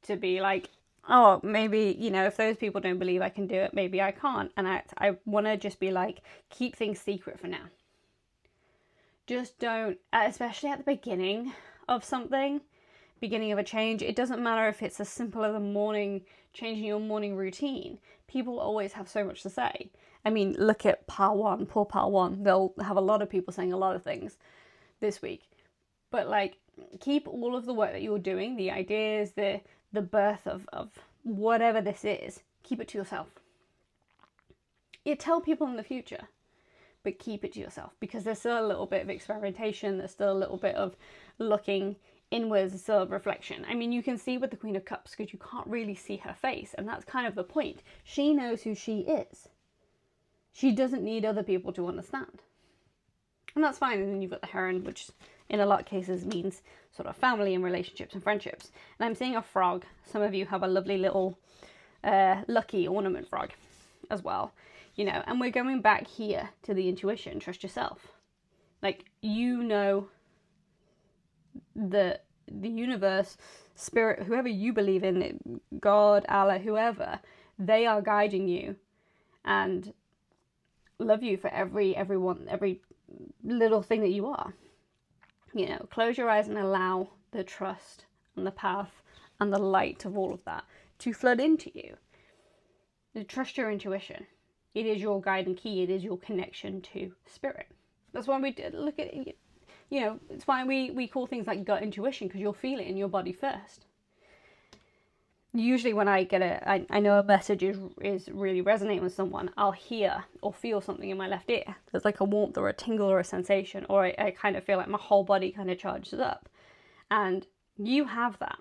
to be like, oh, maybe, you know, if those people don't believe I can do it, maybe I can't. And I want to just be like, keep things secret for now. Just don't, especially at the beginning of something, beginning of a change. It doesn't matter if it's as simple as a morning, changing your morning routine. People always have so much to say. I mean, look at Pile 1, poor Pile 1. They'll have a lot of people saying a lot of things this week. But like, keep all of the work that you're doing, the ideas, the birth of whatever this is, keep it to yourself. You tell people in the future, but keep it to yourself, because there's still a little bit of experimentation, there's still a little bit of looking inwards, there's still a reflection. I mean, you can see with the Queen of Cups, because you can't really see her face, and that's kind of the point. She knows who she is. She doesn't need other people to understand. And that's fine. And then you've got the Heron, which in a lot of cases means sort of family and relationships and friendships. And I'm seeing a frog. Some of you have a lovely little lucky ornament frog as well, you know. And we're going back here to the intuition. Trust yourself. Like, you know, the universe, spirit, whoever you believe in, God, Allah, whoever, they are guiding you and love you for every little thing that you are. You know, close your eyes and allow the trust and the path and the light of all of that to flood into you. Trust your intuition. It is your guiding key. It is your connection to spirit. That's why we look at, you know, it's why we call things like gut intuition, because you'll feel it in your body first. Usually when I get I know a message is really resonating with someone, I'll hear or feel something in my left ear. There's like a warmth or a tingle or a sensation, or I kind of feel like my whole body kind of charges up. And You have that.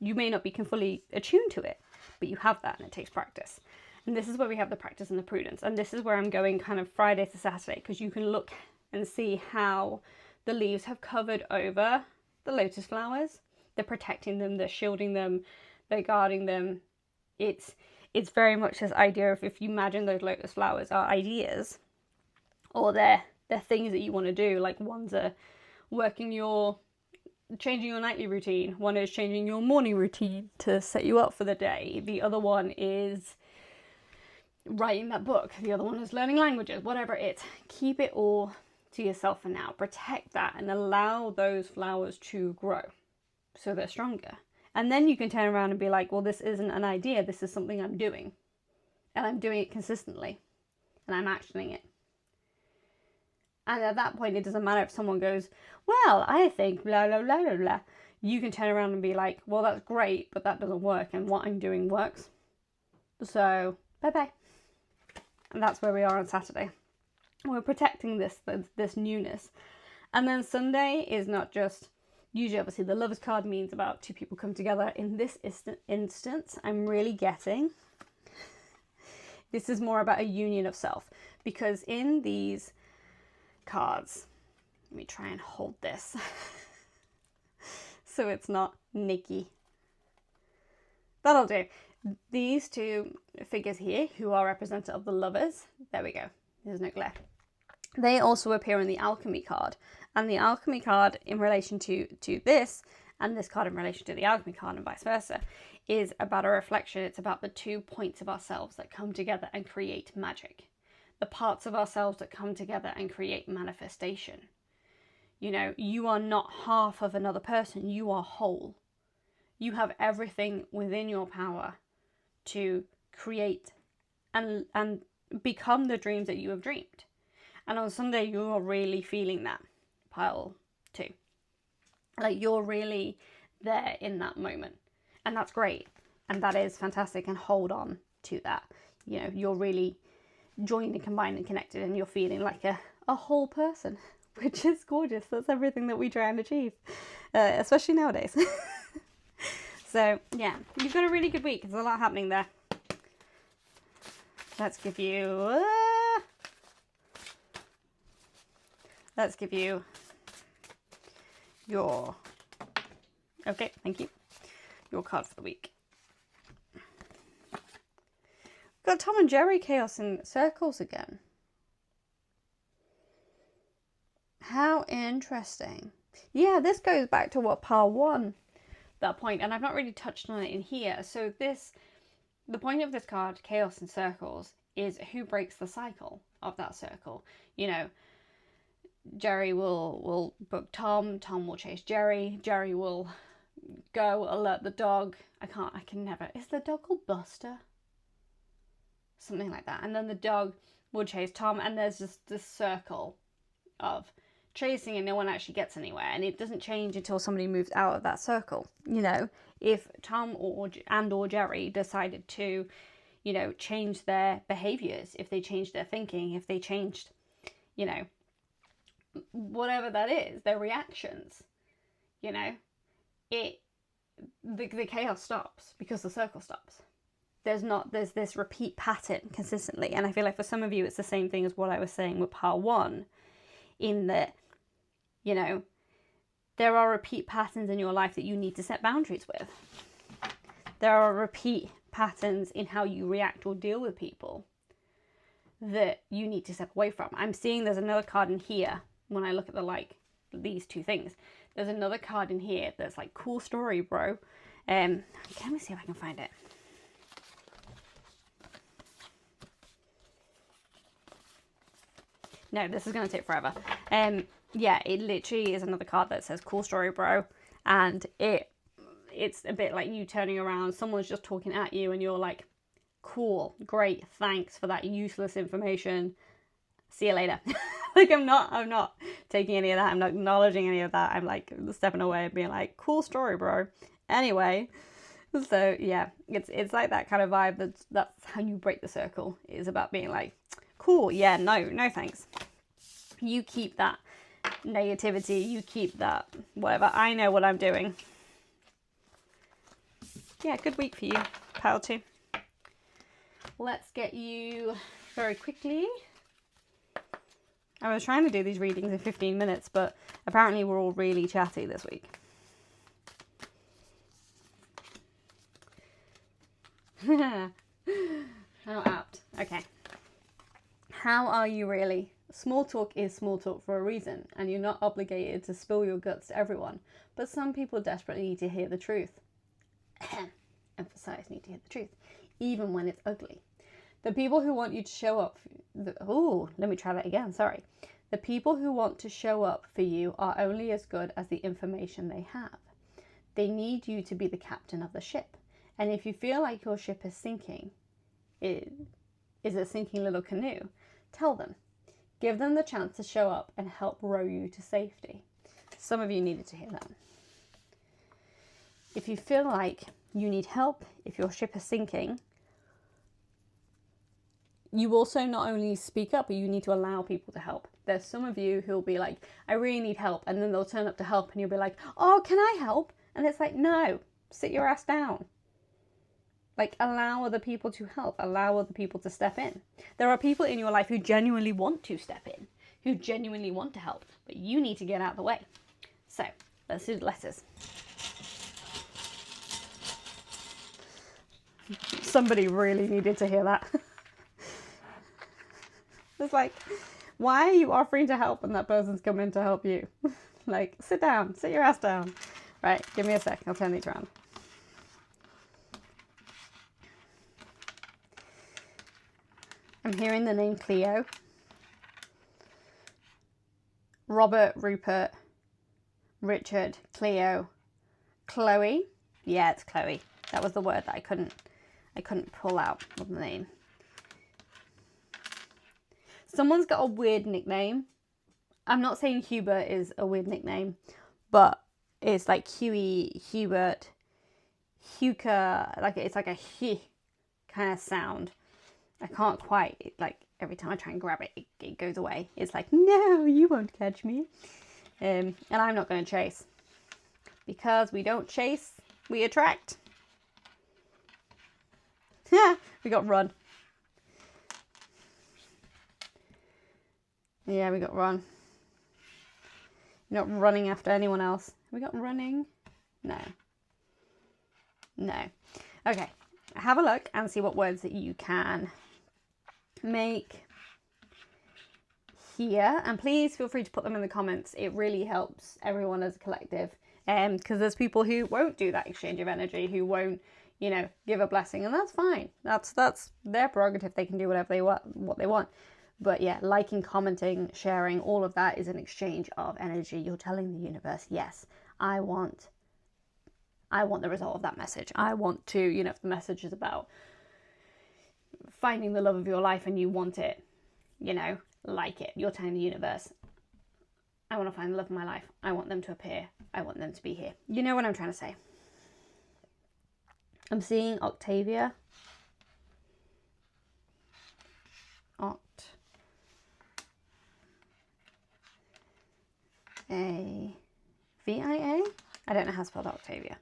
You may not be fully attuned to it, but you have that, and it takes practice. And this is where we have the practice and the prudence. And this is where I'm going kind of Friday to Saturday, because you can look and see how the leaves have covered over the lotus flowers. They're protecting them, they're shielding them, they're guarding them. It's very much this idea of, if you imagine those lotus flowers are ideas, or they're things that you want to do. Like, one's a changing your nightly routine. One is changing your morning routine to set you up for the day. The other one is writing that book. The other one is learning languages, whatever it is. Keep it all to yourself for now. Protect that and allow those flowers to grow so they're stronger. And then you can turn around and be like, well, this isn't an idea. This is something I'm doing. And I'm doing it consistently. And I'm actioning it. And at that point, it doesn't matter if someone goes, well, I think blah, blah, blah, blah, blah. You can turn around and be like, well, that's great, but that doesn't work. And what I'm doing works. So, bye-bye. And that's where we are on Saturday. We're protecting this newness. And then Sunday is not just, usually obviously the Lovers card means about two people come together. In this instance, I'm really getting, this is more about a union of self. Because in these cards, let me try and hold this so it's not nicky. That'll do. These two figures here, who are representative of the lovers, there we go, there's no glare. They also appear in the alchemy card, and the alchemy card in relation to this, and this card in relation to the alchemy card, and vice versa, is about a reflection. It's about the 2 points of ourselves that come together and create magic. The parts of ourselves that come together and create manifestation. You know, you are not half of another person, you are whole. You have everything within your power to create and become the dreams that you have dreamed. And on Sunday, you are really feeling that. Pile 2. Like, you're really there in that moment. And that's great. And that is fantastic. And hold on to that. You know, you're really joined and combined and connected, and you're feeling like a whole person, which is gorgeous. That's everything that we try and achieve, especially nowadays. So yeah, you've got a really good week. There's a lot happening there. Let's give you your, okay, thank you, your card for the week. Got Tom and Jerry chaos in circles again. How interesting. Yeah, this goes back to what pile 1, that point, and I've not really touched on it in here. So the point of this card, chaos in circles, is who breaks the cycle of that circle. You know, Jerry will book Tom, Tom will chase Jerry, Jerry will go alert the dog. I can never, is the dog called Buster? Something like that. And then the dog will chase Tom, and there's just this circle of chasing and no one actually gets anywhere, and it doesn't change until somebody moves out of that circle. You know, if Tom or Jerry decided to, you know, change their behaviors, if they changed their thinking, if they changed, you know, whatever that is, their reactions, you know, the chaos stops because the circle stops. There's this repeat pattern consistently. And I feel like for some of you, it's the same thing as what I was saying with pile 1, in that, you know, there are repeat patterns in your life that you need to set boundaries with. There are repeat patterns in how you react or deal with people that you need to step away from. I'm seeing there's another card in here when I look at these two things. There's another card in here that's like, cool story, bro. Let me see if I can find it. No, this is going to take forever. Yeah, it literally is another card that says, cool story, bro. And it's a bit like you turning around, someone's just talking at you, and you're like, cool, great, thanks for that useless information. See you later. Like, I'm not taking any of that. I'm not acknowledging any of that. I'm like stepping away and being like, cool story, bro. Anyway, so yeah, it's like that kind of vibe. That's how you break the circle. It's about being like, cool, yeah, no thanks. You keep that negativity, you keep that whatever. I know what I'm doing. yeah, good week for you, pile 2. Let's get you very quickly. I was trying to do these readings in 15 minutes, but apparently we're all really chatty this week. How apt. Okay. How are you really? Small talk is small talk for a reason, and you're not obligated to spill your guts to everyone, but some people desperately need to hear the truth. Emphasize, need to hear the truth, even when it's ugly. The people who want you to show up... let me try that again, sorry. The people who want to show up for you are only as good as the information they have. They need you to be the captain of the ship. And if you feel like your ship is sinking, is a sinking little canoe, tell them. Give them the chance to show up and help row you to safety. Some of you needed to hear that. If you feel like you need help, if your ship is sinking, you also not only speak up, but you need to allow people to help. There's some of you who'll be like, I really need help. And then they'll turn up to help and you'll be like, oh, can I help? And it's like, no, sit your ass down. Like, allow other people to help. Allow other people to step in. There are people in your life who genuinely want to step in, who genuinely want to help, but you need to get out of the way. So, let's do the letters. Somebody really needed to hear that. It's like, why are you offering to help when that person's coming to help you? Like, sit down. Sit your ass down. Right, give me a sec. I'll turn these around. I'm hearing the name Cleo. Robert, Rupert, Richard, Cleo, Chloe. Yeah, it's Chloe. That was the word that I couldn't pull out of the name. Someone's got a weird nickname. I'm not saying Hubert is a weird nickname, but it's like Huey, Hubert, Huka, like it's like a he kind of sound. I can't quite, like, every time I try and grab it, it goes away. It's like, no, you won't catch me. And I'm not going to chase. Because we don't chase, we attract. We got run. Yeah, we got run. You're not running after anyone else. We got running? No. No. Okay. Have a look and see what words that you can make here, and please feel free to put them in the comments. It really helps everyone as a collective, because there's people who won't do that exchange of energy, who won't, you know, give a blessing, and that's fine. That's their prerogative. They can do whatever they want, what they want. But yeah, liking, commenting, sharing, all of that is an exchange of energy. You're telling the universe, yes, I want the result of that message. I want to, you know, if the message is about finding the love of your life and you want it, you know, like it. You're telling the universe, I want to find the love of my life. I want them to appear. I want them to be here. You know what I'm trying to say. I'm seeing Octavia. V-I-A? I don't know how to spell Octavia.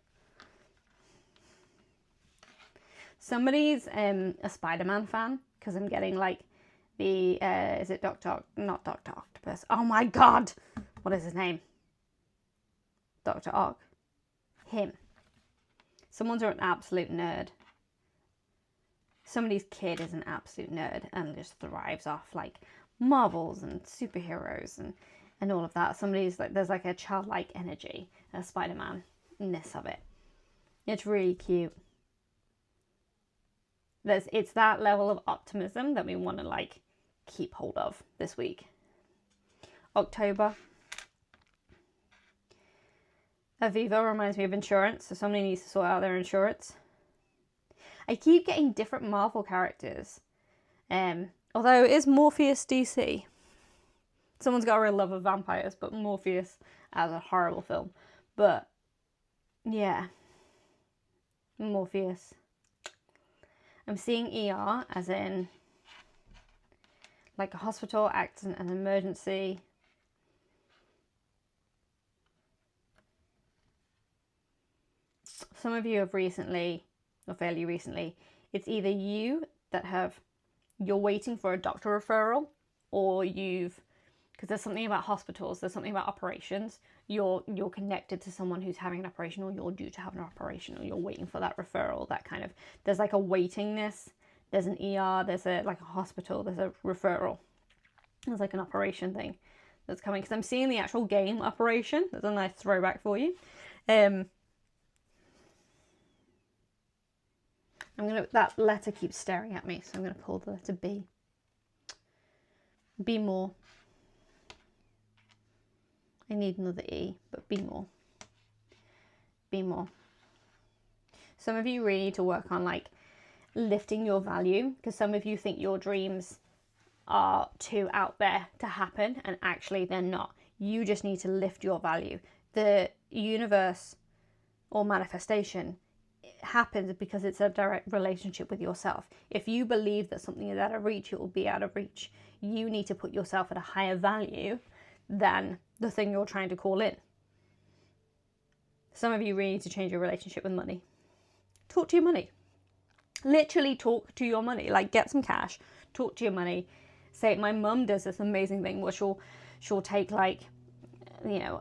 Somebody's a Spider-Man fan, because I'm getting like the, is it not Dr. Octopus. Oh my God. What is his name? Dr. Ock. Him. Someone's an absolute nerd. Somebody's kid is an absolute nerd and just thrives off like Marvels and superheroes and all of that. Somebody's like, there's like a childlike energy, a Spider-Man-ness of it. It's really cute. It's that level of optimism that we want to like keep hold of this week. October. Aviva reminds me of insurance, so somebody needs to sort out their insurance. I keep getting different Marvel characters. Although it is Morpheus DC. Someone's got a real love of vampires, but Morpheus as a horrible film. But yeah, Morpheus. I'm seeing ER as in like a hospital, accident, an emergency. some of you have recently, or fairly recently, it's either you're waiting for a doctor referral, or because there's something about hospitals, there's something about operations, you're connected to someone who's having an operation, or you're due to have an operation, or you're waiting for that referral, that kind of, there's like a waitingness, there's an ER, there's a hospital, there's a referral, there's like an operation thing that's coming, because I'm seeing the actual game Operation. That's a nice throwback for you. That letter keeps staring at me, so I'm gonna pull the letter B. Be more. I need another E, but be more. Be more. Some of you really need to work on like lifting your value, because some of you think your dreams are too out there to happen, and actually they're not. You just need to lift your value. The universe or manifestation happens because it's a direct relationship with yourself. If you believe that something is out of reach, it will be out of reach. You need to put yourself at a higher value than the thing you're trying to call in. Some of you really need to change your relationship with money. Talk to your money. Literally talk to your money. Like, get some cash, talk to your money. Say, my mum does this amazing thing where she'll take like, you know,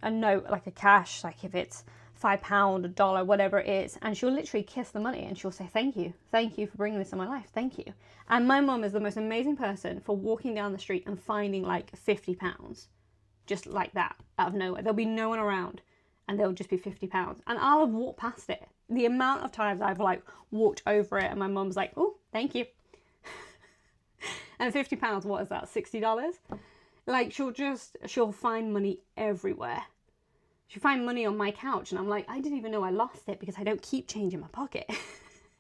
a note, like a cash, like if it's £5, $1, whatever it is, and she'll literally kiss the money and she'll say, thank you for bringing this in my life, thank you. And my mum is the most amazing person for walking down the street and finding like £50, just like that, out of nowhere. There'll be no one around and there'll just be £50, and I'll have walked past it. The amount of times I've like walked over it and my mum's like, oh, thank you. And £50, what is that, $60? Like, she'll find money everywhere. She'll find money on my couch, and I'm like, I didn't even know I lost it because I don't keep change in my pocket.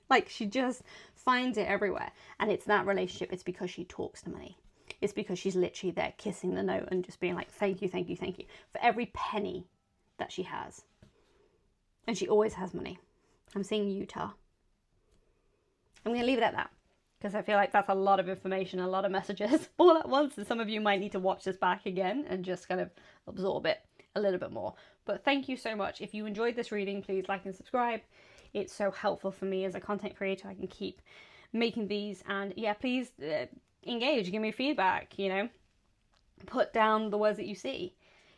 Like, she just finds it everywhere. And it's that relationship. It's because she talks to money. It's because she's literally there kissing the note and just being like, thank you, thank you, thank you, for every penny that she has. And she always has money. I'm seeing Utah. I'm going to leave it at that, because I feel like that's a lot of information, a lot of messages all at once. And some of you might need to watch this back again and just kind of absorb it a little bit more. But thank you so much. If you enjoyed this reading, please like and subscribe. It's so helpful for me as a content creator. I can keep making these. And yeah, please engage, give me feedback, you know, put down the words that you see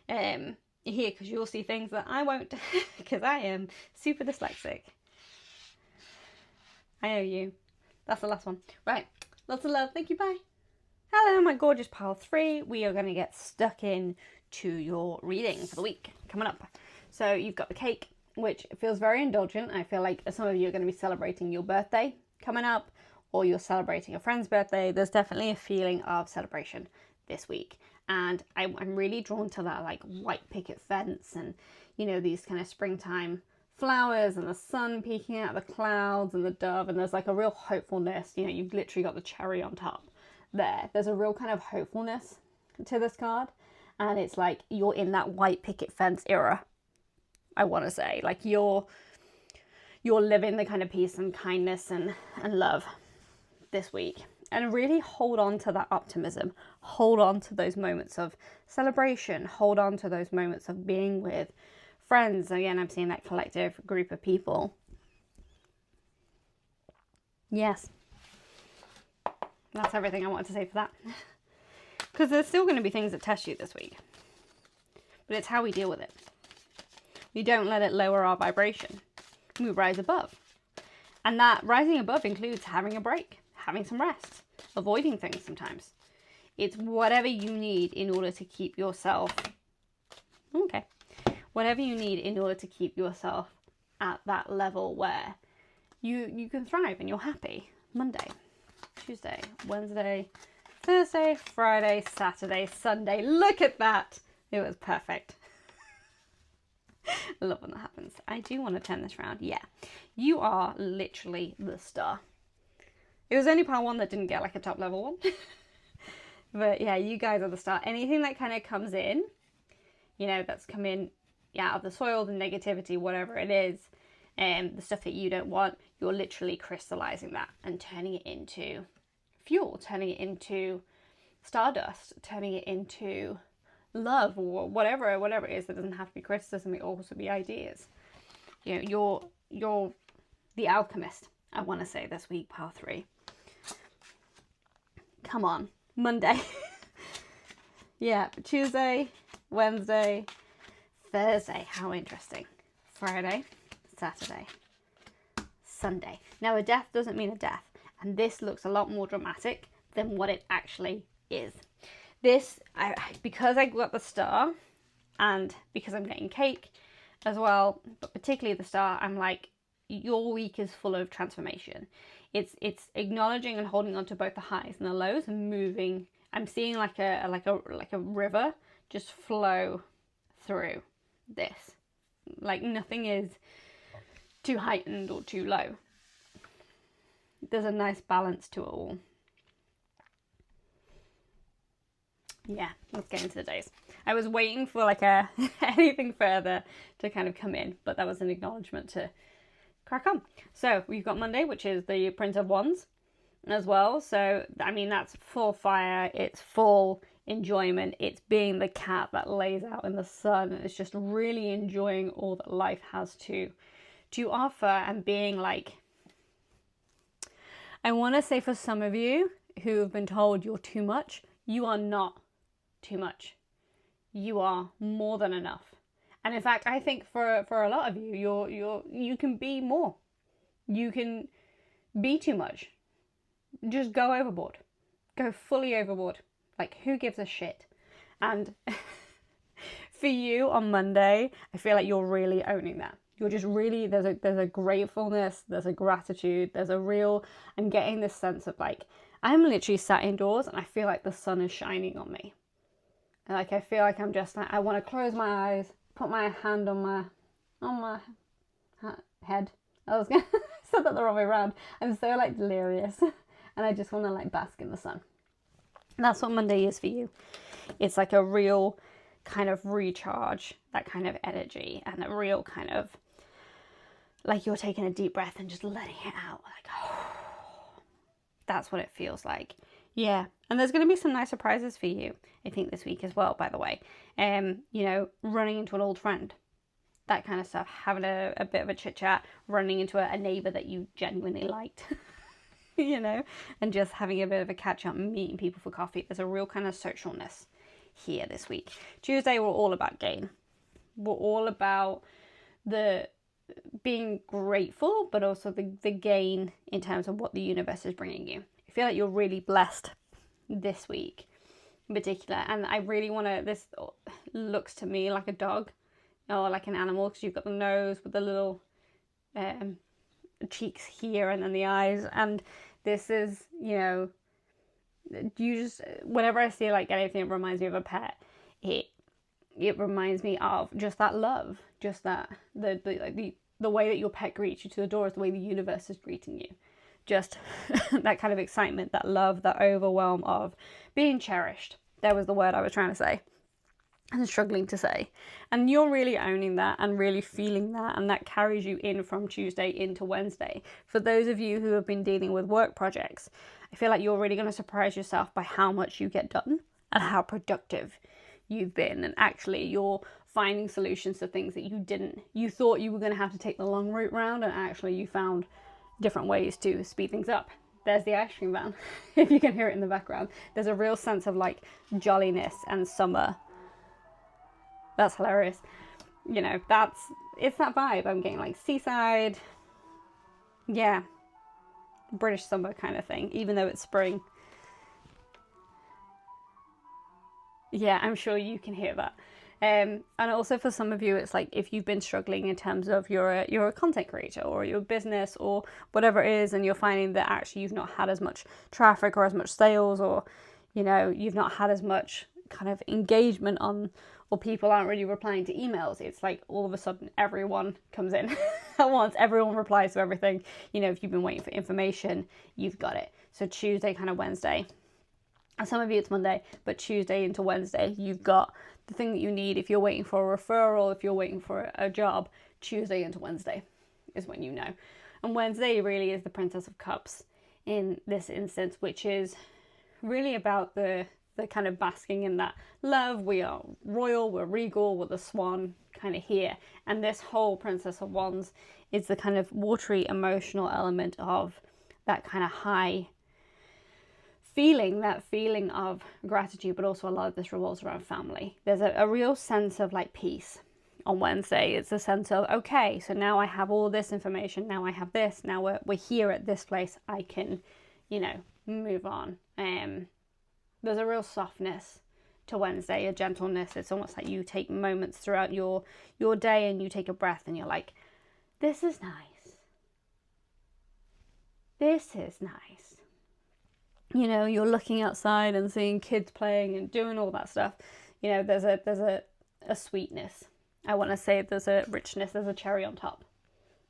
here, because you'll see things that I won't, because I am super dyslexic. I know you. That's the last one. Right. Lots of love. Thank you. Bye. Hello, my gorgeous pile 3. We are going to get stuck in to your reading for the week coming up. So you've got the cake, which feels very indulgent. I feel like some of you are going to be celebrating your birthday coming up, or you're celebrating a friend's birthday. There's definitely a feeling of celebration this week. And I'm really drawn to that like white picket fence and, you know, these kind of springtime flowers and the sun peeking out of the clouds and the dove, and there's like a real hopefulness. You know, you've literally got the cherry on top there. There's a real kind of hopefulness to this card, and it's like you're in that white picket fence era, I want to say. Like you're living the kind of peace and kindness and love this week. And really hold on to that optimism. Hold on to those moments of celebration. Hold on to those moments of being with friends. Again, I'm seeing that collective group of people. Yes. That's everything I wanted to say for that. Because there's still going to be things that test you this week. But it's how we deal with it. We don't let it lower our vibration. We rise above. And that rising above includes having a break, having some rest, avoiding things sometimes. It's whatever you need in order to keep yourself... Okay. Whatever you need in order to keep yourself at that level where you can thrive and you're happy. Monday, Tuesday, Wednesday, Thursday, Friday, Saturday, Sunday. Look at that. It was perfect. I love when that happens. I do want to turn this around. Yeah. You are literally the star. It was only part 1 that didn't get like a top level one. But yeah, you guys are the star. Anything that kind of comes in, you know, that's come in out of the soil, the negativity, whatever it is, the stuff that you don't want, you're literally crystallizing that and turning it into fuel, turning it into stardust, turning it into love, or whatever it is. That doesn't have to be criticism, it also be ideas. You know, you're the alchemist, I want to say this week, pile 3. Come on, Monday. Yeah, Tuesday, Wednesday, Thursday. How interesting. Friday, Saturday, Sunday. Now, a death doesn't mean a death, and this looks a lot more dramatic than what it actually is. This, because I got the star, and because I'm getting cake as well, but particularly the star, I'm like, your week is full of transformation. It's acknowledging and holding on to both the highs and the lows and moving. I'm seeing like a river just flow through this. Like nothing is too heightened or too low. There's a nice balance to it all. Yeah, let's get into the days. I was waiting for like anything further to kind of come in, but that was an acknowledgement to crack on. So we've got Monday, which is the Prince of Wands as well. So, I mean, that's full fire. It's full enjoyment. It's being the cat that lays out in the sun. It's just really enjoying all that life has to offer and being like, I want to say for some of you who have been told you're too much, you are not too much. You are more than enough. And in fact, I think for a lot of you, you can be more. You can be too much. Just go overboard. Go fully overboard. Like, who gives a shit? And for you on Monday, I feel like you're really owning that. You're just really, there's a gratefulness, there's a gratitude, there's a real, I'm getting this sense of like, I'm literally sat indoors and I feel like the sun is shining on me. And like, I feel like I'm just like, I want to close my eyes, put my hand on my head. I was gonna said that the wrong way around. I'm so like delirious, and I just want to like bask in the sun. And that's what Monday is for you. It's like a real kind of recharge, that kind of energy, and a real kind of like you're taking a deep breath and just letting it out. Like, oh, that's what it feels like. Yeah, and there's going to be some nice surprises for you, I think, this week as well, by the way. You know, running into an old friend, that kind of stuff, having a bit of a chit-chat, running into a neighbour that you genuinely liked, you know, and just having a bit of a catch-up, meeting people for coffee. There's a real kind of socialness here this week. Tuesday, we're all about gain. We're all about the being grateful, but also the gain in terms of what the universe is bringing you. I feel like you're really blessed this week in particular, and I really want to, this looks to me like a dog or like an animal, because you've got the nose with the little cheeks here and then the eyes, and this is, you know, you just, whenever I see like anything that reminds me of a pet, it reminds me of just that love, just that the way that your pet greets you to the door is the way the universe is greeting you. Just that kind of excitement, that love, that overwhelm of being cherished. That was the word I was trying to say and struggling to say. And you're really owning that and really feeling that, and that carries you in from Tuesday into Wednesday. For those of you who have been dealing with work projects, I feel like you're really going to surprise yourself by how much you get done and how productive you've been. And actually you're finding solutions to things that you thought you were going to have to take the long route round, and actually you found different ways to speed things up. There's the ice cream van, if you can hear it in the background. There's a real sense of like jolliness and summer. That's hilarious. You know, it's that vibe I'm getting, like seaside, yeah, British summer kind of thing, even though it's spring. Yeah, I'm sure you can hear that. And also for some of you, it's like if you've been struggling in terms of you're a content creator or your business or whatever it is, and you're finding that actually you've not had as much traffic or as much sales, or, you know, you've not had as much kind of engagement on, or people aren't really replying to emails. It's like all of a sudden everyone comes in at once. Everyone replies to everything. You know, if you've been waiting for information, you've got it. So Tuesday, kind of Wednesday. And some of you it's Monday, but Tuesday into Wednesday, you've got the thing that you need. If you're waiting for a referral, if you're waiting for a job, Tuesday into Wednesday is when you know. And Wednesday really is the Princess of Cups in this instance, which is really about the kind of basking in that love. We are royal, we're regal, we're the swan kind of here. And this whole Princess of Wands is the kind of watery emotional element of that kind of high feeling, that feeling of gratitude, but also a lot of this revolves around family. There's a real sense of like peace on Wednesday. It's a sense of, okay, so now I have all this information, now I have this, now we're here at this place, I can, you know, move on. There's a real softness to Wednesday, a gentleness. It's almost like you take moments throughout your day and you take a breath and you're like, this is nice. This is nice. You know, you're looking outside and seeing kids playing and doing all that stuff. You know, there's a sweetness. I want to say there's a richness, there's a cherry on top.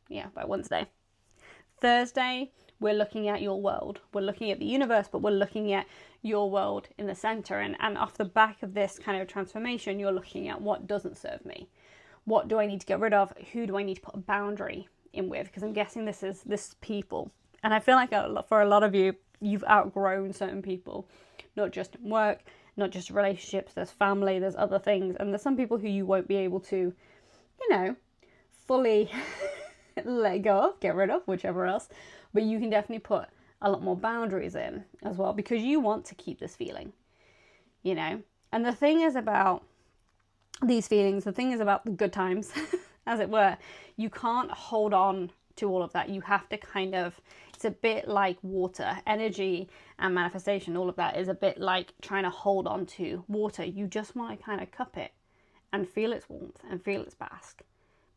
Yeah, by Wednesday. Thursday, we're looking at your world. We're looking at the universe, but we're looking at your world in the center. And off the back of this kind of transformation, you're looking at what doesn't serve me. What do I need to get rid of? Who do I need to put a boundary in with? Because I'm guessing this is people. And I feel like for a lot of you, you've outgrown certain people, not just in work, not just relationships, there's family, there's other things. And there's some people who you won't be able to, you know, fully let go of, get rid of, whichever else. But you can definitely put a lot more boundaries in as well, because you want to keep this feeling, you know. And the thing is about these feelings, the thing is about the good times, as it were, you can't hold on to all of that. You have to kind of, it's a bit like water, energy and manifestation, all of that is a bit like trying to hold on to water. You just want to kind of cup it and feel its warmth and feel its bask.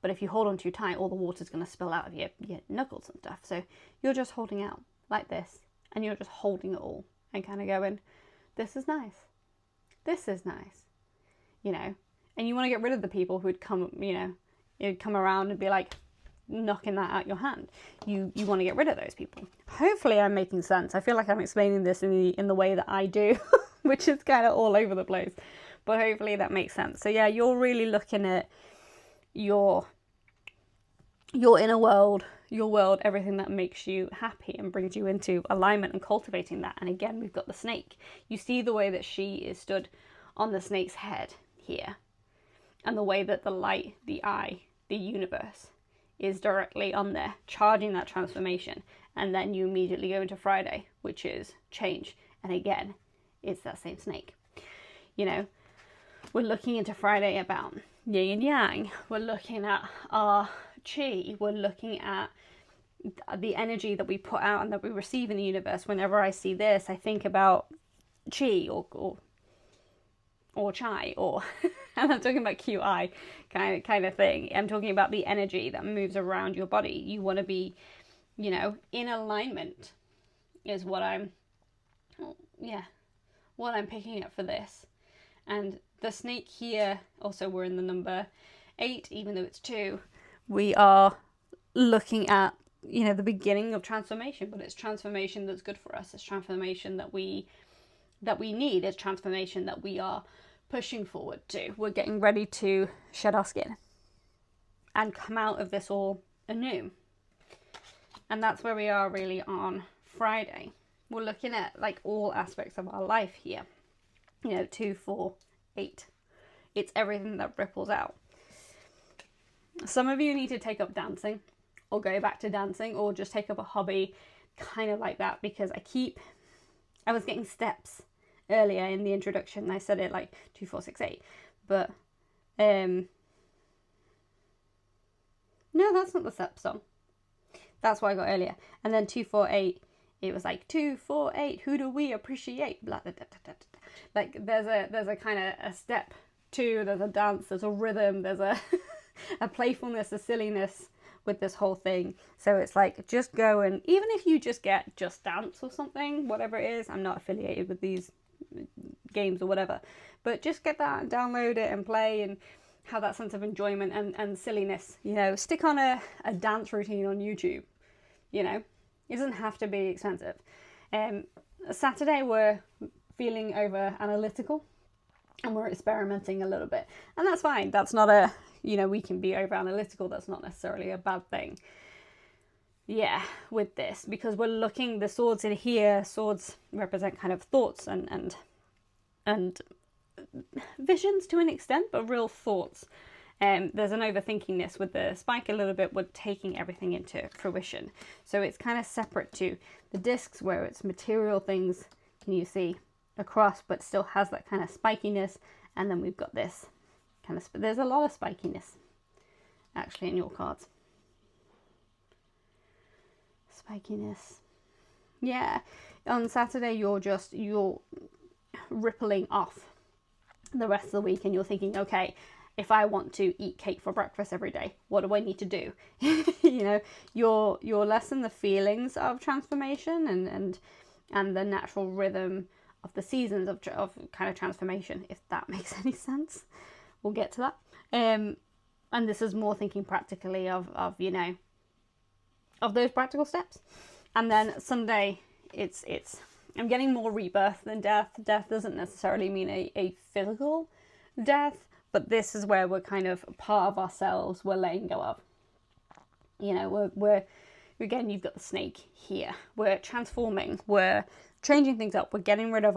But if you hold on too tight, all the water's going to spill out of your knuckles and stuff. So you're just holding out like this, and you're just holding it all and kind of going, this is nice. This is nice. You know, and you want to get rid of the people who'd come, you know, it'd come around and be like knocking that out your hand. You want to get rid of those people. Hopefully I'm making sense. I feel like I'm explaining this in the way that I do, which is kind of all over the place. But hopefully that makes sense. So yeah, you're really looking at your inner world, everything that makes you happy and brings you into alignment and cultivating that. And again, we've got the snake. You see the way that she is stood on the snake's head here, and the way that the light, the eye, the universe is directly on there, charging that transformation. And then you immediately go into Friday, which is change. And again, it's that same snake. You know, we're looking into Friday about yin and yang. We're looking at our chi. We're looking at the energy that we put out and that we receive in the universe. Whenever I see this, I think about chi or chai, or and I'm talking about QI kind of thing. I'm talking about the energy that moves around your body. You want to be, you know, in alignment is what I'm picking up for this. And the snake here, also we're in the number 8, even though it's 2. We are looking at, you know, the beginning of transformation, but it's transformation that's good for us. It's transformation that we need. It's transformation that we are pushing forward to. We're getting ready to shed our skin and come out of this all anew. And that's where we are really on Friday. We're looking at like all aspects of our life here. You know, 2, 4, 8. It's everything that ripples out. Some of you need to take up dancing, or go back to dancing, or just take up a hobby kind of like that, because I was getting steps earlier in the introduction. I said it like 2, 4, 6, 8, but no, that's not the step song. That's what I got earlier. And then 2, 4, 8, it was like 2, 4, 8, who do we appreciate? Blah, blah, blah, blah, blah. Like there's a kind of a step 2, there's a dance, there's a rhythm, there's a a playfulness, a silliness with this whole thing. So it's like, just go, and even if you just get Just Dance or something, whatever it is, I'm not affiliated with these games or whatever, but just get that and download it and play and have that sense of enjoyment and silliness. You know, stick on a dance routine on YouTube. You know, it doesn't have to be expensive. Saturday we're feeling over analytical and we're experimenting a little bit, and that's fine. That's not a, you know, we can be over analytical. That's not necessarily a bad thing. Yeah, with this, because we're looking, the swords in here, swords represent kind of thoughts and visions to an extent, but real thoughts. There's an overthinkingness with the spike a little bit with taking everything into fruition. So it's kind of separate to the discs where it's material things, can you see, across, but still has that kind of spikiness. And then we've got this kind of, there's a lot of spikiness actually in your cards. Spikiness. Yeah. On Saturday, you're rippling off the rest of the week and you're thinking, okay, if I want to eat cake for breakfast every day, what do I need to do? You know, you're less in the feelings of transformation and the natural rhythm of the seasons of kind of transformation, if that makes any sense. We'll get to that. And this is more thinking practically of you know, of those practical steps. And then Sunday, it's I'm getting more rebirth than death. Death doesn't necessarily mean a physical death, but this is where we're kind of part of ourselves we're letting go of. You know, we're again, you've got the snake here. We're transforming. We're changing things up. We're getting rid of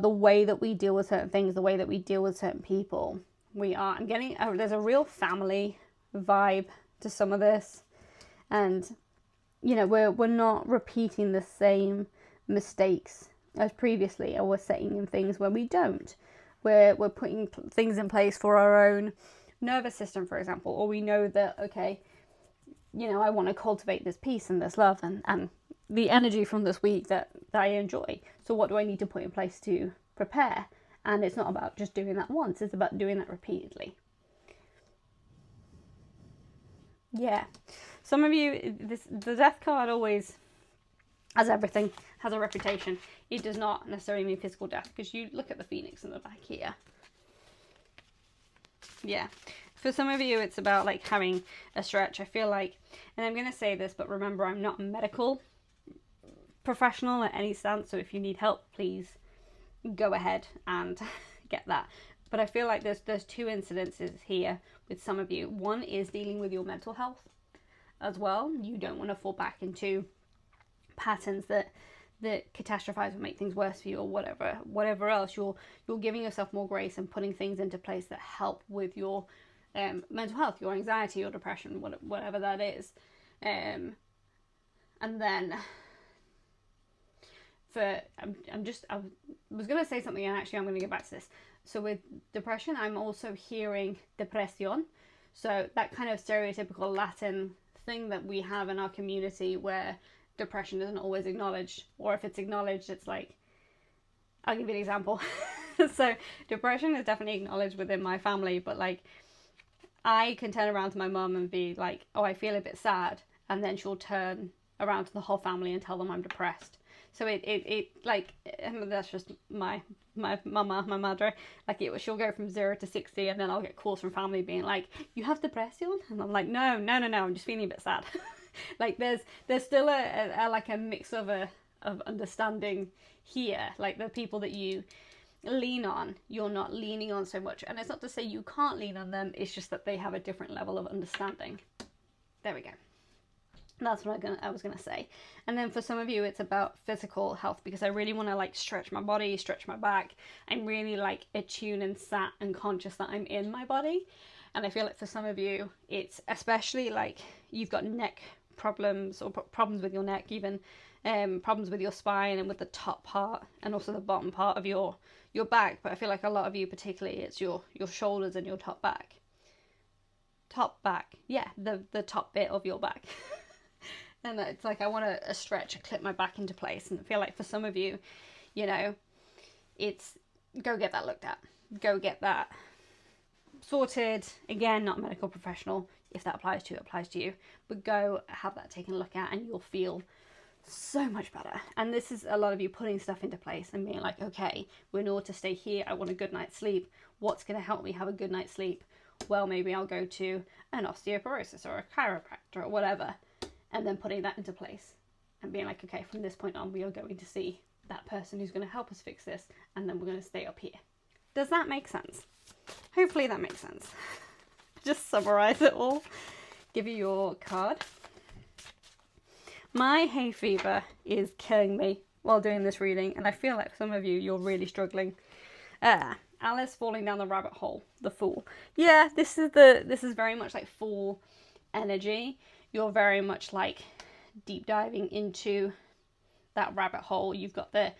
the way that we deal with certain things, the way that we deal with certain people. I'm getting, there's a real family vibe to some of this. And, you know, we're not repeating the same mistakes as previously, or we're setting in things where we don't. We're putting things in place for our own nervous system, for example, or we know that, okay, you know, I want to cultivate this peace and this love and the energy from this week that I enjoy. So what do I need to put in place to prepare? And it's not about just doing that once, it's about doing that repeatedly. Yeah. Some of you, the death card always, as everything, has a reputation. It does not necessarily mean physical death, because you look at the phoenix in the back here. Yeah. For some of you, it's about like having a stretch. I feel like, and I'm going to say this, but remember, I'm not a medical professional at any stance. So if you need help, please go ahead and get that. But I feel like there's two incidences here with some of you. One is dealing with your mental health as well. You don't want to fall back into patterns that catastrophize or make things worse for you, or whatever else. You're giving yourself more grace and putting things into place that help with your mental health, your anxiety, your depression, whatever that is. And then I was going to say something, and actually I'm going to get back to this. So with depression, I'm also hearing depresión. So that kind of stereotypical Latin thing that we have in our community where depression isn't always acknowledged, or if it's acknowledged, it's like, I'll give you an example. So depression is definitely acknowledged within my family, but like I can turn around to my mum and be like, oh, I feel a bit sad, and then she'll turn around to the whole family and tell them I'm depressed. So it like, that's just my mama, my madre. Like she'll go from 0 to 60, and then I'll get calls from family being like, you have depression? And I'm like, no, I'm just feeling a bit sad. Like there's still a mix of understanding here. Like the people that you lean on, you're not leaning on so much. And it's not to say you can't lean on them, it's just that they have a different level of understanding. There we go. That's what I was gonna say. And then for some of you, it's about physical health, because I really want to like stretch my body, stretch my back. I'm really like attuned and sat and conscious that I'm in my body. And I feel like for some of you, it's especially like you've got neck problems, or problems with your neck, even problems with your spine and with the top part and also the bottom part of your back. But I feel like a lot of you, particularly, it's your shoulders and your top back. Yeah, the top bit of your back. And it's like I want to stretch and clip my back into place. And I feel like for some of you, you know, it's go get that looked at. Go get that sorted. Again, not a medical professional. If that applies to you, it applies to you. But go have that taken a look at, and you'll feel so much better. And this is a lot of you putting stuff into place and being like, okay, in order to stay here, I want a good night's sleep. What's going to help me have a good night's sleep? Well, maybe I'll go to an osteoporosis or a chiropractor or whatever. And then putting that into place and being like, okay, from this point on, we are going to see that person who's going to help us fix this. And then we're going to stay up here. Does that make sense? Hopefully that makes sense. Just summarize it all. Give you your card. My hay fever is killing me while doing this reading. And I feel like some of you, you're really struggling. Alice falling down the rabbit hole, the Fool. Yeah, this is very much like Fool energy. You're very much like deep diving into that rabbit hole. You've got the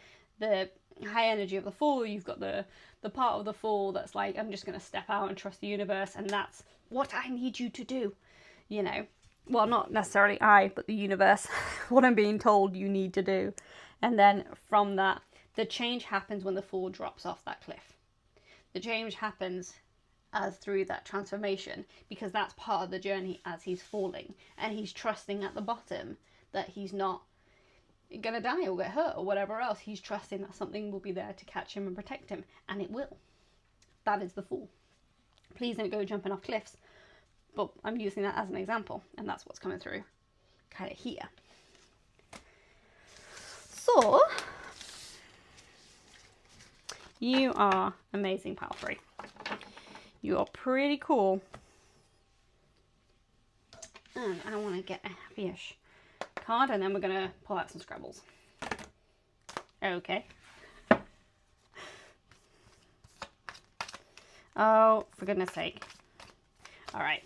high energy of the Fool. You've got the part of the Fool that's like, I'm just going to step out and trust the universe, and that's what I need you to do. You know, well, not necessarily I, but the universe. What I'm being told you need to do. And then from that, the change happens when the Fool drops off that cliff. The change happens as through that transformation, because that's part of the journey as he's falling, and he's trusting at the bottom that he's not gonna die or get hurt or whatever else. He's trusting that something will be there to catch him and protect him, and it will. That is the Fool. Please don't go jumping off cliffs, but I'm using that as an example, and that's what's coming through kind of here. So you are amazing, pile 3. You are pretty cool. And I want to get a happy-ish card, and then we're going to pull out some Scrabbles. Okay. Oh, for goodness sake. All right.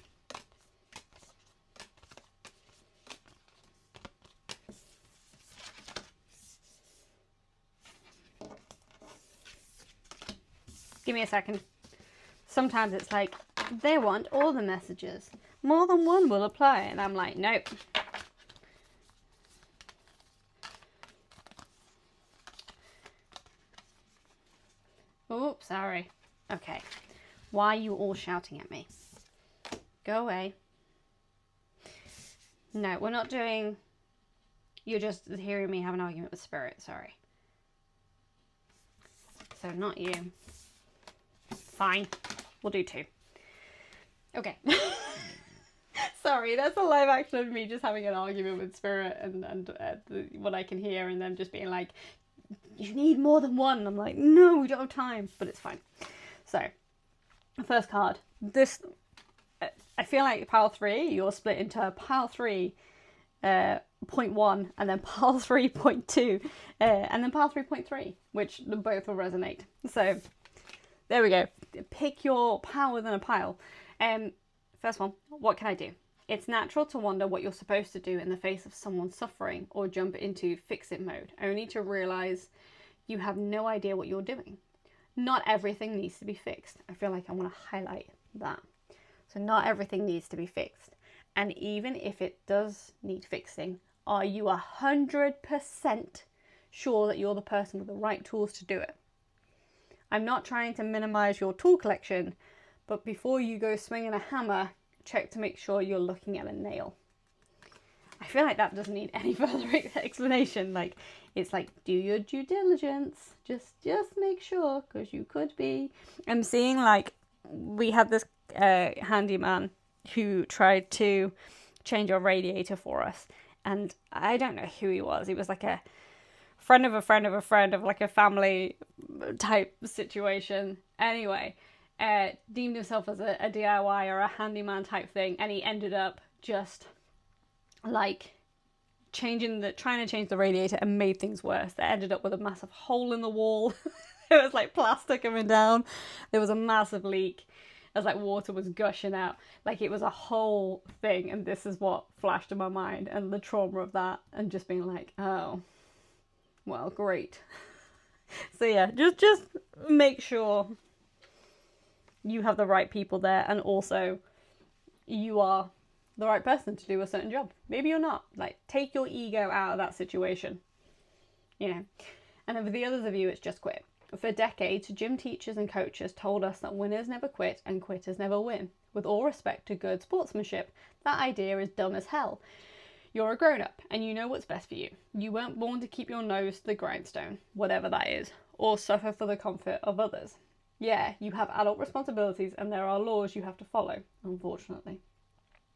Give me a second. Sometimes it's like, they want all the messages. More than one will apply. And I'm like, nope. Oops, sorry. Okay. Why are you all shouting at me? Go away. No, we're not doing... You're just hearing me have an argument with Spirit. Sorry. So not you. Fine. We'll do 2. Okay. Sorry, that's a live action of me just having an argument with Spirit and what I can hear, and them just being like, you need more than one. I'm like, no, we don't have time. But it's fine. So, first card. This, I feel like pile 3, you're split into pile 3, 0.1, and then pile 3.2, and then pile 3.3, which both will resonate. So, there we go. Pick your pile within a pile. First one, what can I do? It's natural to wonder what you're supposed to do in the face of someone suffering, or jump into fix-it mode, only to realise you have no idea what you're doing. Not everything needs to be fixed. I feel like I want to highlight that. So not everything needs to be fixed. And even if it does need fixing, are you 100% sure that you're the person with the right tools to do it? I'm not trying to minimise your tool collection, but before you go swinging a hammer, check to make sure you're looking at a nail. I feel like that doesn't need any further explanation. Like, it's like, do your due diligence. Just make sure, because you could be. I'm seeing, like, we had this handyman who tried to change our radiator for us. And I don't know who he was. He was like a friend of a friend of a friend of like a family type situation. Anyway, deemed himself as a DIY or a handyman type thing, and he ended up just like trying to change the radiator, and made things worse. They ended up with a massive hole in the wall. It was like plaster coming down. There was a massive leak. It was like water was gushing out. Like, it was a whole thing, and this is what flashed in my mind, and the trauma of that, and just being like, oh, well, great. So yeah, just make sure you have the right people there, and also you are the right person to do a certain job. Maybe you're not. Like, take your ego out of that situation, you know. And then for the others of you, it's just quit. For decades, gym teachers and coaches told us that winners never quit and quitters never win. With all respect to good sportsmanship, that idea is dumb as hell. You're a grown-up, and you know what's best for you. You weren't born to keep your nose to the grindstone, whatever that is, or suffer for the comfort of others. Yeah, you have adult responsibilities, and there are laws you have to follow, unfortunately.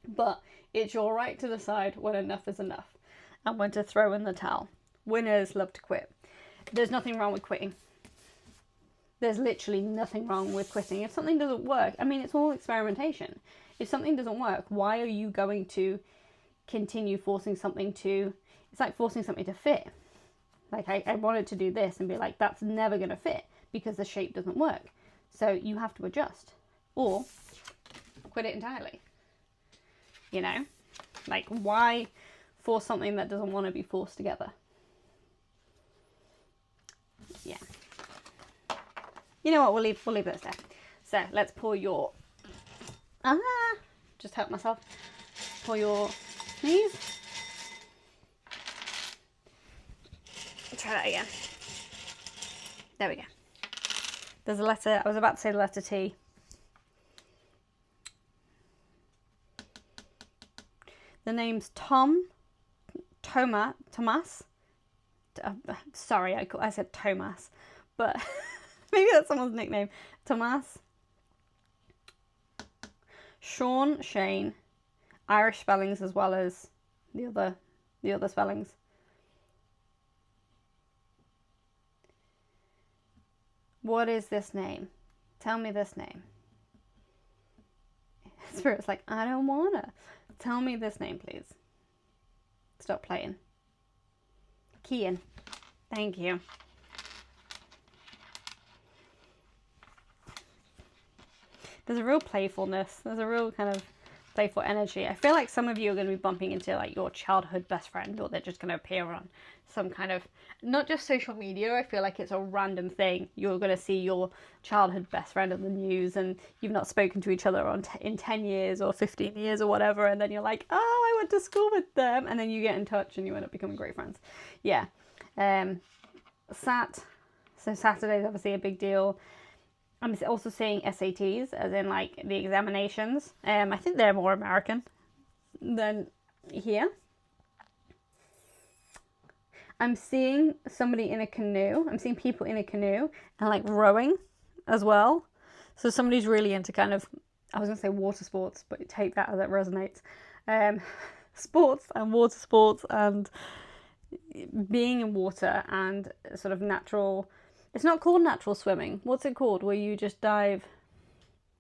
But it's your right to decide when enough is enough, and when to throw in the towel. Winners love to quit. There's nothing wrong with quitting. There's literally nothing wrong with quitting. If something doesn't work, I mean, it's all experimentation. If something doesn't work, why are you going to continue forcing something to... It's like forcing something to fit. Like, I wanted to do this and be like, that's never going to fit because the shape doesn't work. So you have to adjust or quit it entirely. You know, like, why force something that doesn't want to be forced together? Yeah. You know what? We'll leave this there. So let's pour your. Just help myself. Pour your sneeze. Try that again. There we go. There's a letter. I was about to say the letter T. The name's Thomas. Sorry, I said Thomas, but maybe that's someone's nickname. Thomas. Sean, Shane. Irish spellings as well as the other spellings. What is this name? Tell me this name. Spirit's like, I don't wanna. Tell me this name, please. Stop playing. Kian. Thank you. There's a real playfulness. There's a real kind of playful energy. I feel like some of you are going to be bumping into like your childhood best friend, or they're just going to appear on some kind of, not just social media. I feel like it's a random thing. You're going to see your childhood best friend on the news, and you've not spoken to each other in 10 years or 15 years or whatever, and then you're like, oh, I went to school with them, and then you get in touch and you end up becoming great friends. Yeah. So Saturday's obviously a big deal. I'm also seeing SATs, as in like the examinations. I think they're more American than here. I'm seeing somebody in a canoe. I'm seeing people in a canoe and like rowing as well. So somebody's really into kind of, I was going to say water sports, but take that as it resonates. Sports and water sports and being in water and sort of natural. It's not called natural swimming. What's it called? Where you just dive?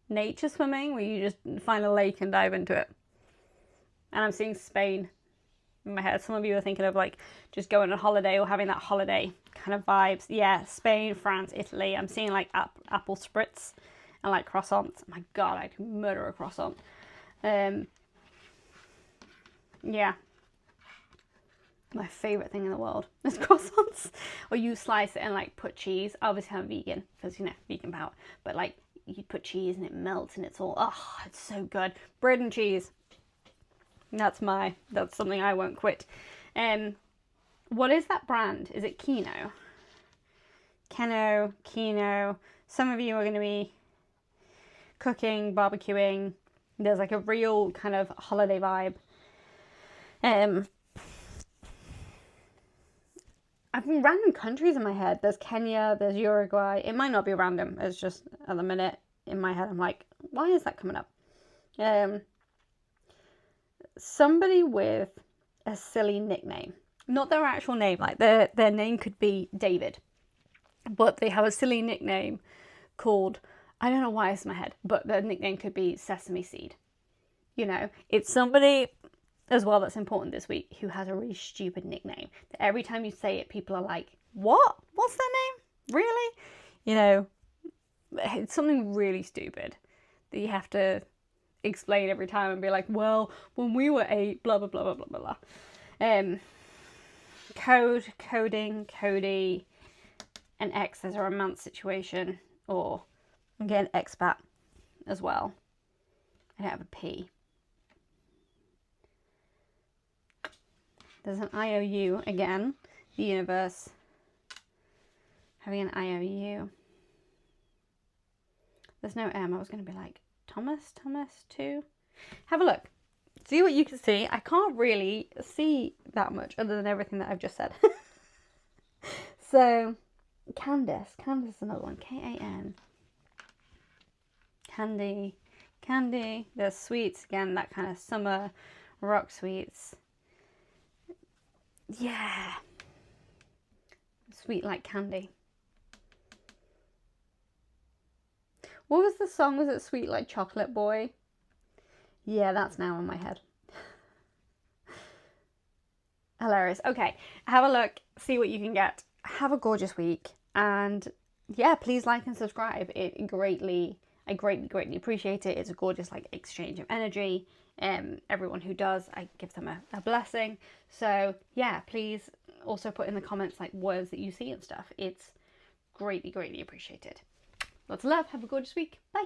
Nature swimming? Where you just find a lake and dive into it. And I'm seeing Spain in my head. Some of you are thinking of like just going on a holiday or having that holiday kind of vibes. Yeah, Spain, France, Italy. I'm seeing like apple spritz and like croissants. My God, I can murder a croissant. Yeah. My favourite thing in the world is croissants. Or you slice it and like put cheese. Obviously I'm vegan because, you know, vegan power. But like you put cheese and it melts and it's all, oh, it's so good. Bread and cheese. That's something I won't quit. What is that brand? Is it Kino? Kino. Some of you are going to be cooking, barbecuing. There's like a real kind of holiday vibe. I've been random countries in my head. There's Kenya, there's Uruguay. It might not be random. It's just at the minute in my head I'm like, why is that coming up? Somebody with a silly nickname. Not their actual name. Like their name could be David. But they have a silly nickname called, I don't know why it's in my head, but their nickname could be Sesame Seed. You know, it's somebody as well that's important this week who has a really stupid nickname that every time you say it people are like, what? What's their name? Really? You know, it's something really stupid that you have to explain every time and be like, well, when we were 8, blah blah blah blah blah blah. Cody, an ex, there's a romance situation, or again expat as well. I don't have a P. There's an IOU again. The universe having an IOU. There's no M. I was going to be like, Thomas too. Have a look. See what you can see. I can't really see that much other than everything that I've just said. So, Candice is another one. K-A-N. Candy. There's sweets again. That kind of summer rock sweets. Yeah. Sweet like candy. What was the song? Was it Sweet Like Chocolate Boy? Yeah, that's now in my head. Hilarious. Okay, have a look. See what you can get. Have a gorgeous week. And yeah, please like and subscribe. I greatly appreciate it. It's a gorgeous like exchange of energy. Everyone who does, I give them a blessing. So yeah, please also put in the comments like words that you see and stuff. It's greatly appreciated. Lots of love. Have a gorgeous week. Bye.